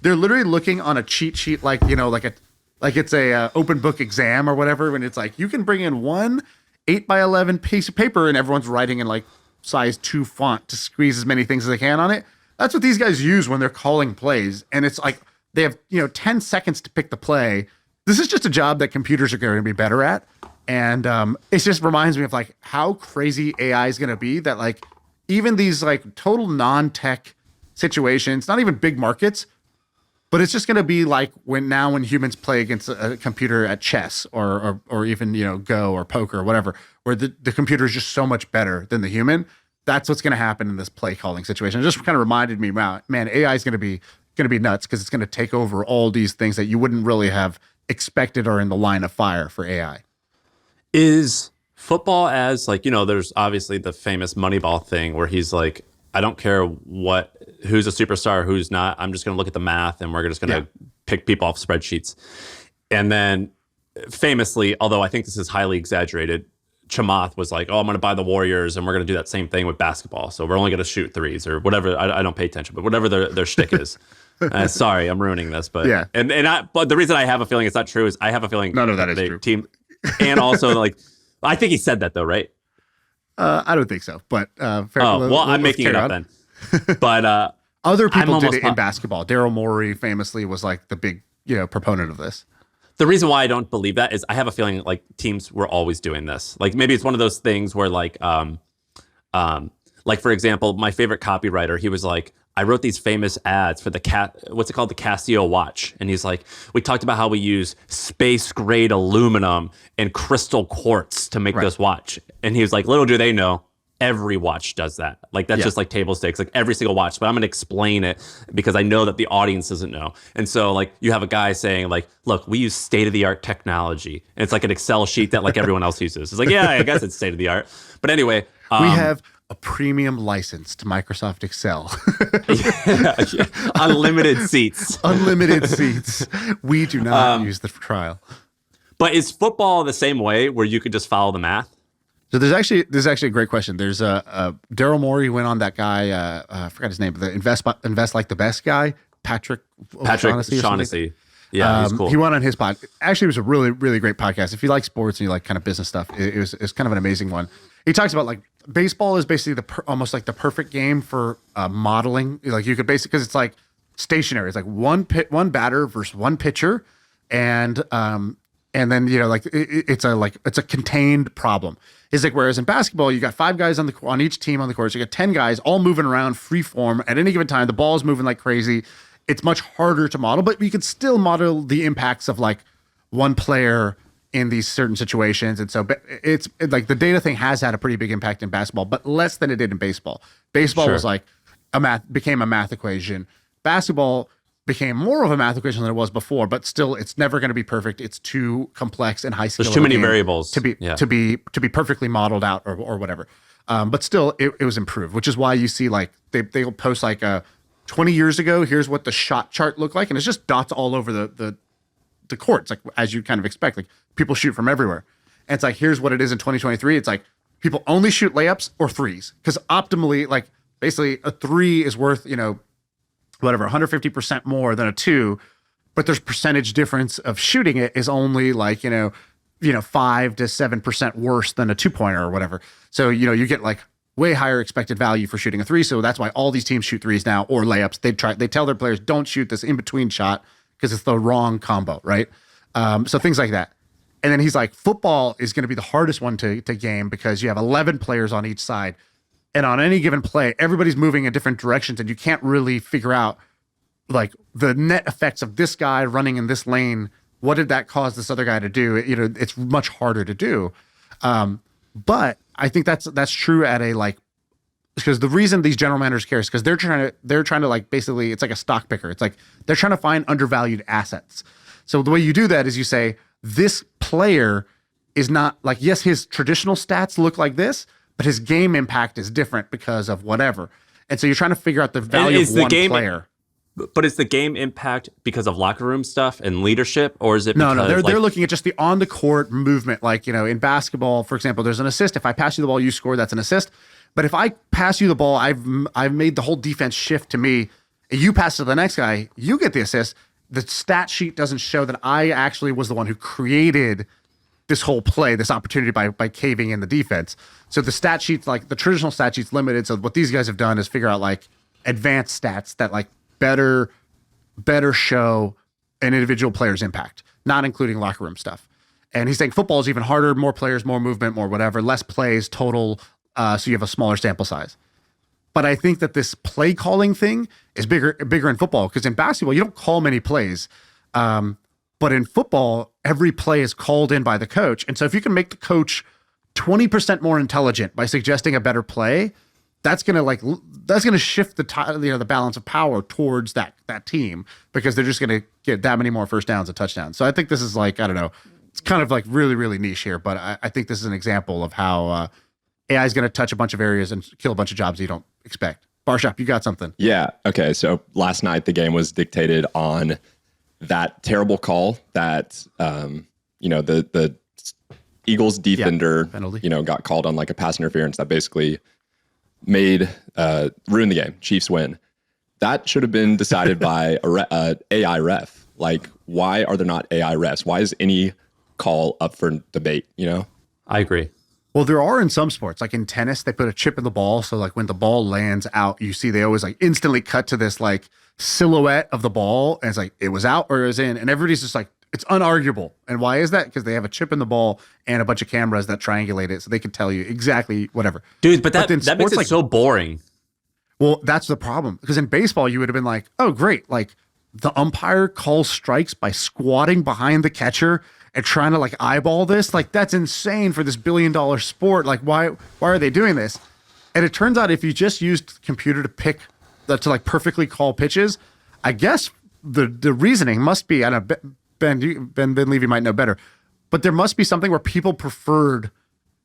they're literally looking on a cheat sheet, like, you know, like it's a open book exam or whatever. When it's like you can bring in one 8x11 piece of paper and everyone's writing in like size 2 font to squeeze as many things as they can on it. That's what these guys use when they're calling plays. And it's like they have, you know, 10 seconds to pick the play. This is just a job that computers are going to be better at. And it just reminds me of like how crazy AI is going to be, that like even these like total non-tech situations, not even big markets, but it's just going to be like when humans play against a computer at chess or even, you know, Go or poker or whatever, where the computer is just so much better than the human. That's what's going to happen in this play calling situation. It just kind of reminded me, man, AI is going to be nuts, because it's going to take over all these things that you wouldn't really have expected or in the line of fire for AI. Is football, as like, you know, there's obviously the famous Moneyball thing where he's like, I don't care who's a superstar, who's not. I'm just going to look at the math, and we're just going to pick people off spreadsheets. And then famously, although I think this is highly exaggerated, Chamath was like, oh, I'm going to buy the Warriors, and we're going to do that same thing with basketball. So we're only going to shoot threes or whatever. I don't pay attention, but whatever their shtick is. Sorry, I'm ruining this, but yeah. But the reason I have a feeling it's not true is I have a feeling none of that is true. Team, and also like, I think he said that though, right? I don't think so, but fair. Well, I'm making it up then. But other people did it in basketball. Daryl Morey famously was like the big, you know, proponent of this. The reason why I don't believe that is I have a feeling like teams were always doing this. Like maybe it's one of those things where like Like, for example, my favorite copywriter, he was like, I wrote these famous ads for the what's it called? The Casio watch. And he's like, we talked about how we use space grade aluminum and crystal quartz to make this watch. And he was like, little do they know, every watch does that. Like, that's just like table stakes, like every single watch. But I'm going to explain it because I know that the audience doesn't know. And so like you have a guy saying like, look, we use state of the art technology. And it's like an Excel sheet that like everyone else uses. It's like, yeah, I guess it's state of the art. But anyway, we have a premium license to Microsoft Excel. Unlimited seats. Unlimited seats. We do not use the trial. But is football the same way where you could just follow the math? So there's actually a great question. There's Daryl Morey went on that guy. I forgot his name, but the invest like the best guy, Patrick Shaughnessy. Yeah, he's cool. He went on his pod. Actually, it was a really, really great podcast. If you like sports and you like kind of business stuff, it's kind of an amazing one. He talks about like baseball is basically almost like the perfect game for modeling. Like you could basically, because it's like stationary. It's like one batter versus one pitcher, and then like it's a contained problem. It's like whereas in basketball you got 5 guys on each team on the court, so you got 10 guys all moving around free form at any given time. The ball's moving like crazy. It's much harder to model, but you can still model the impacts of like one player in these certain situations. And so it's like the data thing has had a pretty big impact in basketball, but less than it did in baseball. Baseball was like became a math equation. Basketball became more of a math equation than it was before, but still it's never going to be perfect. It's too complex and high skill. There's too many variables to be perfectly modeled out or whatever. But still it was improved, which is why you see like they'll post like 20 years ago, here's what the shot chart looked like. And it's just dots all over the courts, like as you kind of expect, like people shoot from everywhere. And it's like, here's what it is in 2023. It's like people only shoot layups or threes. Because optimally, like basically a 3 is worth, 150% more than a 2. But there's percentage difference of shooting it is only like, 5 to 7% worse than a 2-pointer or whatever. So, you get like way higher expected value for shooting a 3. So that's why all these teams shoot 3s now or layups. They tell their players, don't shoot this in between shot because it's the wrong combo, right? So things like that. And then he's like, football is going to be the hardest one to game because you have 11 players on each side. And on any given play, everybody's moving in different directions and you can't really figure out like the net effects of this guy running in this lane. What did that cause this other guy to do? It's much harder to do. But I think that's true at a like, because the reason these general managers care is because they're trying to like basically it's like a stock picker. It's like they're trying to find undervalued assets. So the way you do that is you say this player is not like, yes, his traditional stats look like this, but his game impact is different because of whatever. And so you're trying to figure out the value of one player. But is the game impact because of locker room stuff and leadership, or is it because no? They're looking at just the on the court movement. Like in basketball, for example, there's an assist. If I pass you the ball, you score. That's an assist. But if I pass you the ball, I've made the whole defense shift to me. And you pass to the next guy, you get the assist. The stat sheet doesn't show that I actually was the one who created this whole play, this opportunity by caving in the defense. So the stat sheet's like the traditional stat sheet's limited. So what these guys have done is figure out like advanced stats that like better show an individual player's impact, not including locker room stuff. And he's saying football is even harder, more players, more movement, more whatever, less plays total. So you have a smaller sample size. But I think that this play calling thing is bigger in football because in basketball, you don't call many plays. But in football, every play is called in by the coach. And so if you can make the coach 20% more intelligent by suggesting a better play, that's gonna shift the balance of power towards that team because they're just gonna get that many more first downs and touchdowns. So I think this is like, I don't know, it's kind of like really, really niche here, but I think this is an example of how AI is gonna touch a bunch of areas and kill a bunch of jobs you don't expect. Barshop, you got something? Yeah. Okay. So last night the game was dictated on that terrible call that the Eagles defender got called on like a pass interference that basically ruined the game. Chiefs win. That should have been decided by a AI ref. Like, why are there not AI refs? Why is any call up for debate? I agree. Well, there are in some sports, like in tennis, they put a chip in the ball. So like when the ball lands out, you see they always like instantly cut to this like silhouette of the ball. And it's like, it was out or it was in. And everybody's just like, It's unarguable. And why is that? Because they have a chip in the ball and a bunch of cameras that triangulate it, so they can tell you exactly whatever. Dude, but that makes it so boring. Well, that's the problem. Because in baseball, you would have been like, oh, great. Like, the umpire calls strikes by squatting behind the catcher and trying to like eyeball this. Like, that's insane for this billion-dollar sport. Like, why are they doing this? And it turns out if you just used the computer to like perfectly call pitches, I guess the reasoning must be, I don't know, Ben Levy might know better, but there must be something where people preferred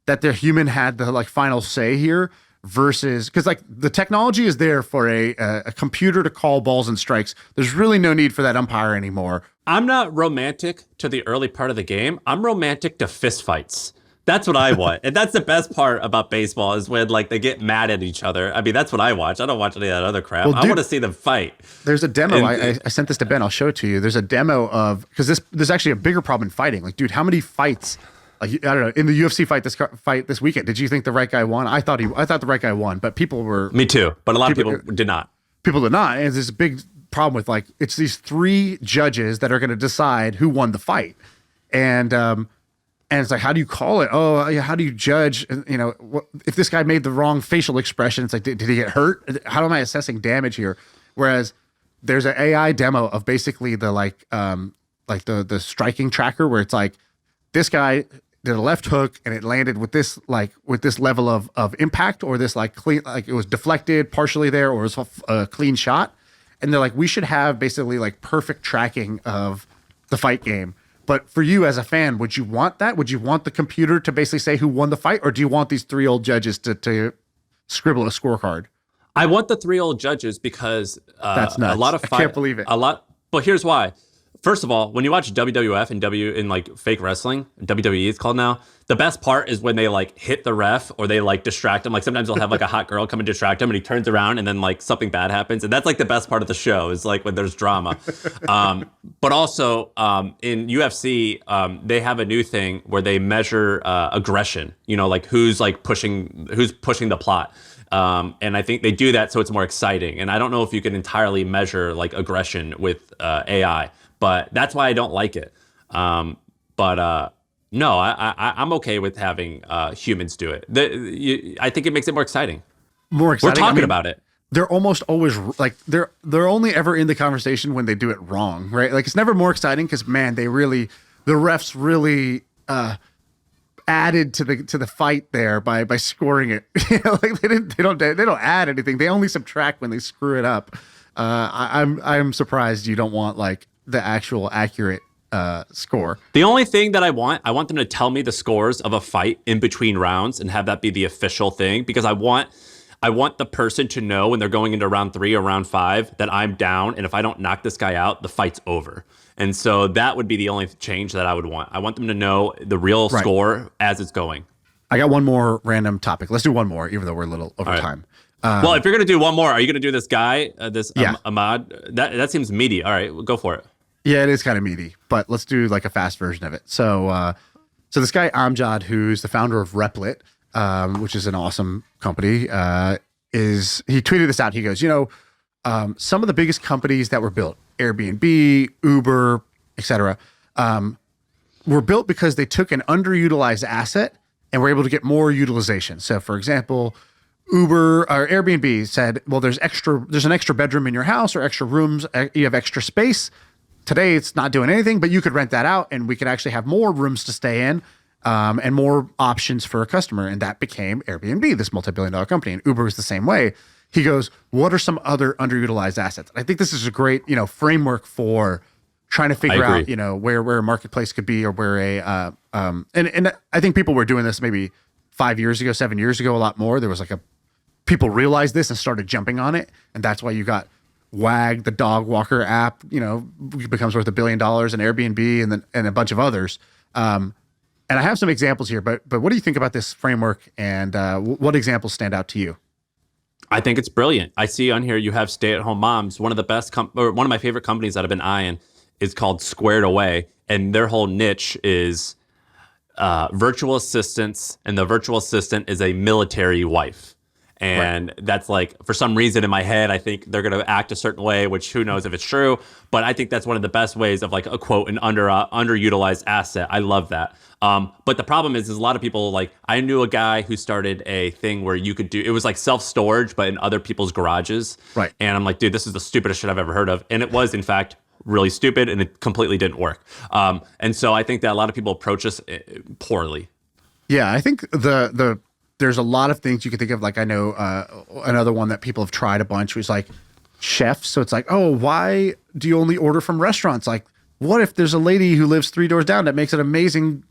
that their human had the like final say here versus, because like the technology is there for a computer to call balls and strikes. There's really no need for that umpire anymore. I'm not romantic to the early part of the game. I'm romantic to fistfights. That's what I want. And that's the best part about baseball is when like they get mad at each other. I mean, that's what I watch. I don't watch any of that other crap. Well, dude, I want to see them fight. There's a demo. I sent this to Ben. I'll show it to you. There's a demo of, because there's actually a bigger problem in fighting. Like, dude, how many fights, like, I don't know, in the UFC fight this weekend, did you think the right guy won? I thought the right guy won, but people were. Me too. But a lot of people did not. People did not. And there's a big problem with like, it's these 3 judges that are going to decide who won the fight. And it's like, how do you call it? Oh, yeah, how do you judge? You know, if this guy made the wrong facial expression, it's like, did he get hurt? How am I assessing damage here? Whereas there's an AI demo of basically the the striking tracker where it's like, this guy did a left hook and it landed with this level of impact, or this like clean, like it was deflected partially there, or it was a clean shot. And they're like, we should have basically like perfect tracking of the fight game. But for you as a fan, would you want that? Would you want the computer to basically say who won the fight? Or do you want these 3 old judges to scribble a scorecard? I want the 3 old judges because that's nuts. A lot of I can't believe it. But here's why. First of all, when you watch WWF and in like fake wrestling, WWE it's called now, the best part is when they like hit the ref or they like distract him. Like sometimes they'll have like a hot girl come and distract him and he turns around and then like something bad happens. And that's like the best part of the show is like when there's drama. But also in UFC, they have a new thing where they measure aggression, you know, like who's pushing the plot. And I think they do that so it's more exciting. And I don't know if you can entirely measure like aggression with AI. But that's why I don't like it. No, I'm okay with having humans do it. I think it makes it more exciting. More exciting. We're talking about it. They're almost always like they're only ever in the conversation when they do it wrong, right? Like it's never more exciting because man, the refs really added to the fight there by scoring it. You know, like they don't add anything. They only subtract when they screw it up. I'm surprised you don't want like the actual accurate score. The only thing that I want them to tell me the scores of a fight in between rounds and have that be the official thing, because I want the person to know when they're going into round 3 or round 5 that I'm down, and if I don't knock this guy out, the fight's over. And so that would be the only change that I would want. I want them to know the real score as it's going. I got one more random topic. Let's do one more, even though we're a little over time. Well, if you're going to do one more, are you going to do this guy, Ahmad? That seems meaty. All right, go for it. Yeah, it is kind of meaty, but let's do like a fast version of it. So this guy Amjad, who's the founder of Replit, which is an awesome company, he tweeted this out. He goes, some of the biggest companies that were built, Airbnb, Uber, etc., were built because they took an underutilized asset and were able to get more utilization. So, for example, Uber or Airbnb said, well, there's an extra bedroom in your house or extra rooms, you have extra space. Today, it's not doing anything, but you could rent that out and we could actually have more rooms to stay in and more options for a customer. And that became Airbnb, this multi-billion-dollar company. And Uber is the same way. He goes, what are some other underutilized assets? I think this is a great, framework for trying to figure out, where a marketplace could be or where and I think people were doing this maybe 5 years ago, 7 years ago, a lot more. There was people realized this and started jumping on it. And that's why you got Wag, the dog walker app, becomes worth $1 billion, and Airbnb and a bunch of others. And I have some examples here, but what do you think about this framework and what examples stand out to you? I think it's brilliant. I see on here you have stay-at-home moms. One of the best, or one of my favorite companies that I've been eyeing is called Squared Away, and their whole niche is virtual assistants, and the virtual assistant is a military wife. And that's like, for some reason in my head, I think they're going to act a certain way, which who knows if it's true. But I think that's one of the best ways of like a quote, an underutilized asset. I love that. But the problem is a lot of people, like I knew a guy who started a thing where you could do, it was like self-storage, but in other people's garages. Right. And I'm like, dude, this is the stupidest shit I've ever heard of. And it was, in fact, really stupid, and it completely didn't work. And so I think that a lot of people approach this poorly. Yeah, I think there's a lot of things you can think of. Like I know another one that people have tried a bunch was like chefs. So it's like, oh, why do you only order from restaurants? Like, what if there's a lady who lives 3 doors down that makes an amazing,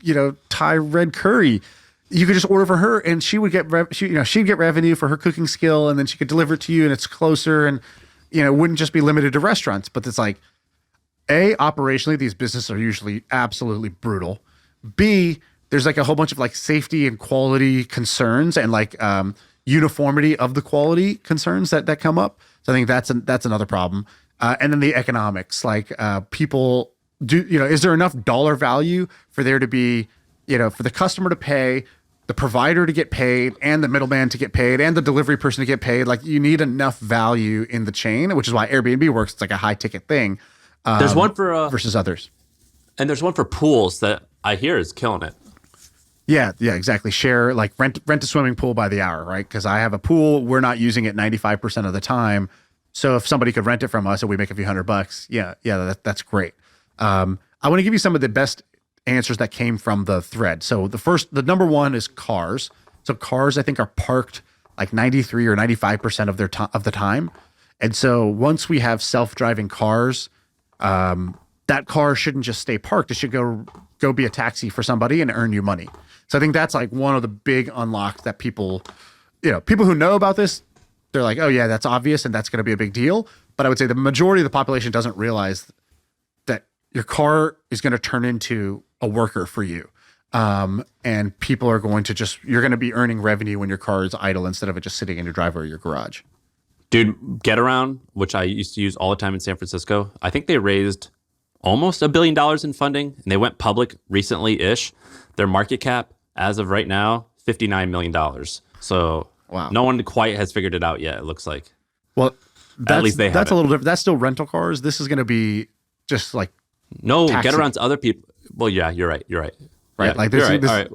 Thai red curry? You could just order for her, and she would get she'd get revenue for her cooking skill, and then she could deliver it to you, and it's closer, and it wouldn't just be limited to restaurants. But it's like, A, operationally, these businesses are usually absolutely brutal. B, there's like a whole bunch of like safety and quality concerns and like uniformity of the quality concerns that come up. So I think that's another problem. And then the economics, like people do, is there enough dollar value for there to be, for the customer to pay, the provider to get paid, and the middleman to get paid, and the delivery person to get paid? Like you need enough value in the chain, which is why Airbnb works. It's like a high ticket thing. There's one for versus others. And there's one for pools that I hear is killing it. Yeah, exactly. Share, like rent a swimming pool by the hour, right? Because I have a pool, we're not using it 95% of the time. So if somebody could rent it from us and we make a few $100, that's great. I want to give you some of the best answers that came from the thread. So the number one is cars. So cars, I think, are parked like 93 or 95% of the time. And so once we have self-driving cars, that car shouldn't just stay parked. It should go be a taxi for somebody and earn you money. So I think that's like one of the big unlocks that people who know about this, they're like, oh yeah, that's obvious and that's going to be a big deal. But I would say the majority of the population doesn't realize that your car is going to turn into a worker for you. And people are going to you're going to be earning revenue when your car is idle instead of it just sitting in your driveway or your garage. Dude, GetAround, which I used to use all the time in San Francisco, I think they raised almost $1 billion in funding, and they went public recently-ish. Their market cap, as of right now, $59 million. So wow. No one quite has figured it out yet, it looks like. Well, at least they have that's a little different. That's still rental cars. This is going to be just like no taxi. GetAround's other people. Well, yeah, you're right. Right, yeah, like this. All right.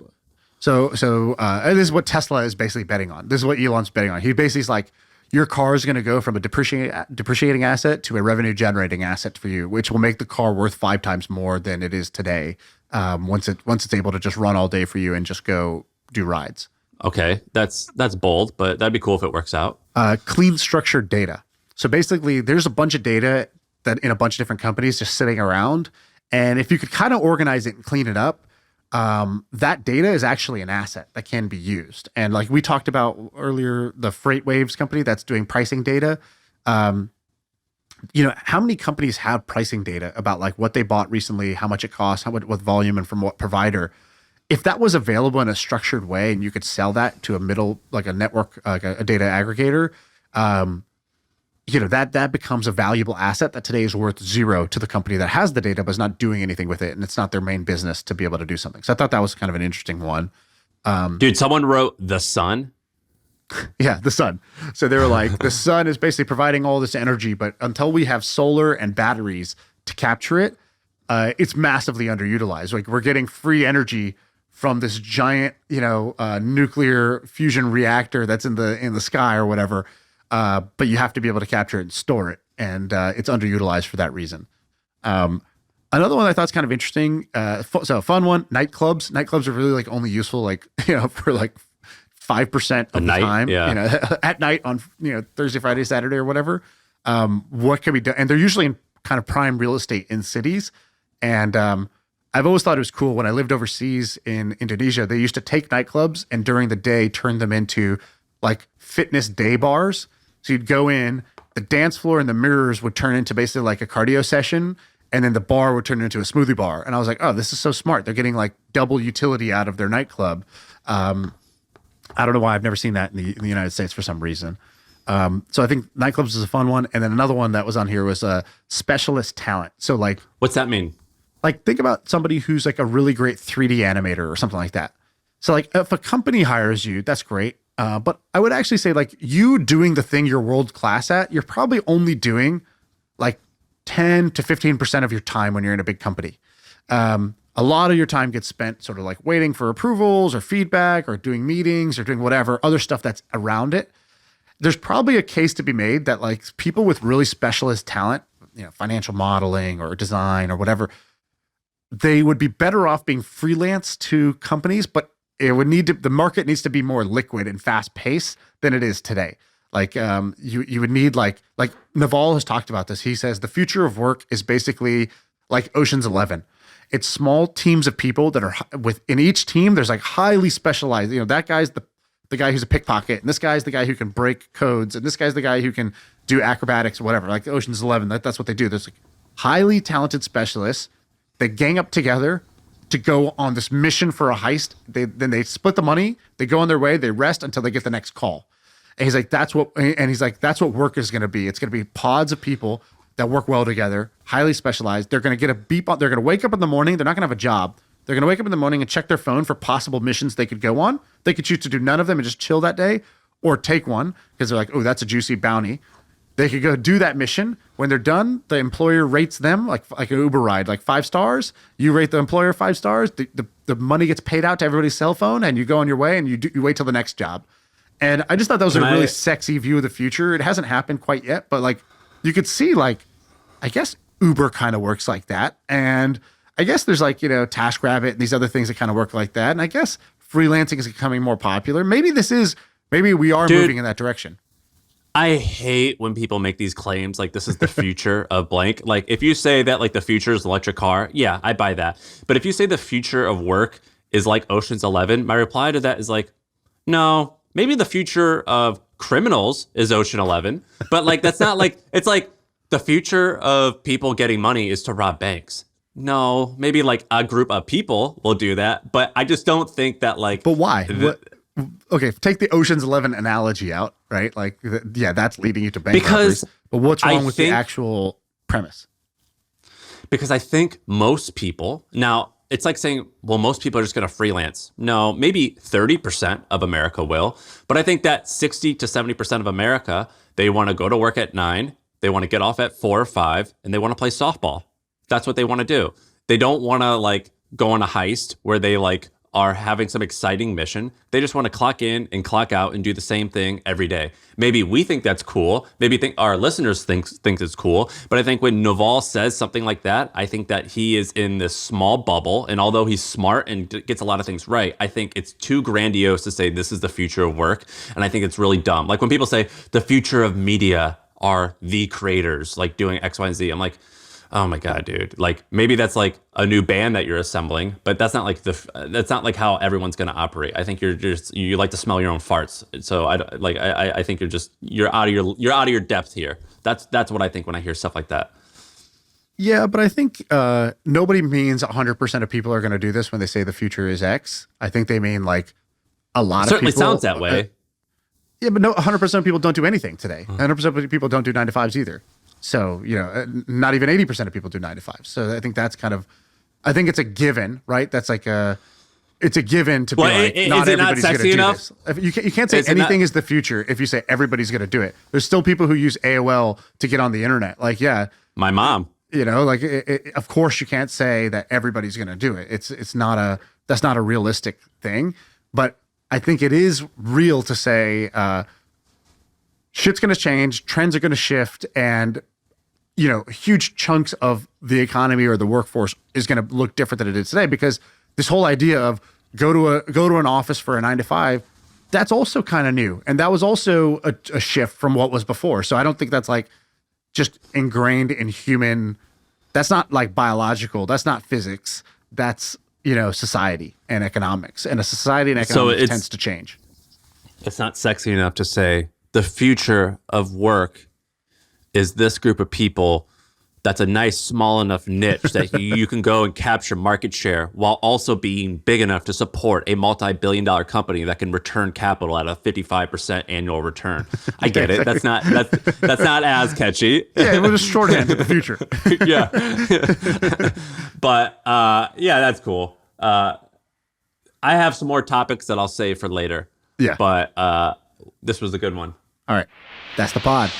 So this is what Tesla is basically betting on. This is what Elon's betting on. He basically is like, your car is going to go from a depreciating asset to a revenue generating asset for you, which will make the car worth 5 times more than it is today. Once it's able to just run all day for you and just go do rides. Okay, that's bold, but that'd be cool if it works out. Clean structured data. So basically, there's a bunch of data that in a bunch of different companies just sitting around, and if you could kind of organize it and clean it up, that data is actually an asset that can be used. And like we talked about earlier, the Freight Waves company that's doing pricing data. How many companies have pricing data about like what they bought recently, how much it costs, what volume, and from what provider? If that was available in a structured way and you could sell that to a network, like a data aggregator, that becomes a valuable asset that today is worth 0 to the company that has the data but is not doing anything with it, and it's not their main business to be able to do something. So I thought that was kind of an interesting one. Dude, someone wrote the sun. Yeah, the sun. So they were like, the sun is basically providing all this energy, but until we have solar and batteries to capture it, it's massively underutilized. Like we're getting free energy from this giant, nuclear fusion reactor that's in the sky or whatever. But you have to be able to capture it and store it, and it's underutilized for that reason. Another one I thought is kind of interesting. So a fun one: nightclubs. Nightclubs are really like only useful for like 5% of the time. Yeah. At night on Thursday, Friday, Saturday, or whatever. What can be done? And they're usually in kind of prime real estate in cities. And I've always thought it was cool when I lived overseas in Indonesia. They used to take nightclubs and during the day turn them into like fitness day bars. So you'd go in, the dance floor and the mirrors would turn into basically like a cardio session, and then the bar would turn into a smoothie bar. And I was like, oh, this is so smart. They're getting like double utility out of their nightclub. I don't know why I've never seen that in the United States for some reason. So I think nightclubs is a fun one. And then another one that was on here was specialist talent. So like, what's that mean? Like think about somebody who's like a really great 3D animator or something like that. So like if a company hires you, that's great. But I would actually say like you doing the thing you're world class at, you're probably only doing like 10 to 15% of your time when you're in a big company. A lot of your time gets spent sort of like waiting for approvals or feedback or doing meetings or doing whatever other stuff that's around it. There's probably a case to be made that like people with really specialist talent, financial modeling or design or whatever, they would be better off being freelance to companies, but the market needs to be more liquid and fast paced than it is today. Like you would need like Naval has talked about this. He says the future of work is basically like Ocean's 11. It's small teams of people that are within each team. There's like highly specialized, that guy's the guy who's a pickpocket, and this guy's the guy who can break codes, and this guy's the guy who can do acrobatics or whatever. Like Ocean's 11, that's what they do. There's like highly talented specialists that gang up together to go on this mission for a heist. Then they split the money, they go on their way, they rest until they get the next call. And he's like, that's what work is going to be. It's going to be pods of people that work well together, highly specialized. They're going to get a beep on. They're going to wake up in the morning. They're not going to have a job. They're going to wake up in the morning and check their phone for possible missions they could go on. They could choose to do none of them and just chill that day, or take one because they're like, oh, that's a juicy bounty. They could go do that mission. When they're done, the employer rates them like an Uber ride, like 5 stars. You rate the employer 5 stars. The money gets paid out to everybody's cell phone, and you go on your way, and you wait till the next job. And I just thought that was a really sexy view of the future. It hasn't happened quite yet, but like you could see, like, I guess Uber kind of works like that. And I guess there's like, TaskRabbit and these other things that kind of work like that. And I guess freelancing is becoming more popular. Maybe we are moving in that direction. I hate when people make these claims like this is the future of blank. Like if you say that like the future is electric car, yeah, I buy that. But if you say the future of work is like Ocean's 11, my reply to that is like, no, maybe the future of criminals is Ocean 11. But like, that's not like, it's like the future of people getting money is to rob banks. No, maybe like a group of people will do that. But I just don't think that like. But why? Okay, take the Ocean's 11 analogy out, right? Like, that's leading you to bank robberies. But what's wrong with the actual premise? Because I think most people, now it's like saying, well, most people are just going to freelance. No, maybe 30% of America will. But I think that 60 to 70% of America, they want to go to work at 9, they want to get off at 4 or 5, and they want to play softball. That's what they want to do. They don't want to like go on a heist where they like are having some exciting mission. They just want to clock in and clock out and do the same thing every day. Maybe we think that's cool. Maybe our listeners think it's cool. But I think when Naval says something like that, I think that he is in this small bubble. And although he's smart and gets a lot of things right, I think it's too grandiose to say this is the future of work. And I think it's really dumb. Like when people say the future of media are the creators, like doing X, Y, and Z, I'm like, oh my God, dude. Like maybe that's like a new band that you're assembling, but that's not like how everyone's going to operate. I think you like to smell your own farts. So I think you're out of your depth here. That's what I think when I hear stuff like that. Yeah, but I think nobody means 100% of people are going to do this when they say the future is X. I think they mean like a lot of people. Certainly sounds that way. Yeah, but no, 100% of people don't do anything today. 100% of people don't do 9 to 5s either. So, not even 80% of people do 9 to 5. So I think I think it's a given, right? That's like it's a given to be like, not everybody's going to do this. You can't say anything is the future if you say everybody's going to do it. There's still people who use AOL to get on the internet. Like, yeah. My mom. Of course you can't say that everybody's going to do it. That's not a realistic thing. But I think it is real to say, shit's going to change, trends are going to shift, and huge chunks of the economy or the workforce is going to look different than it is today, because this whole idea of go to an office for a 9 to 5, that's also kind of new, and that was also a shift from what was before. So I don't think that's like just ingrained in human. That's not like biological. That's not physics. That's society and economics, and a society and economics tends to change. It's not sexy enough to say the future of work is this group of people that's a nice small enough niche that you can go and capture market share while also being big enough to support a multi-billion-dollar company that can return capital at a 55% annual return. I get it. That's not as catchy. Yeah, we'll just shorthand to the future. Yeah. But that's cool. I have some more topics that I'll save for later. Yeah. But this was a good one. All right. That's the pod.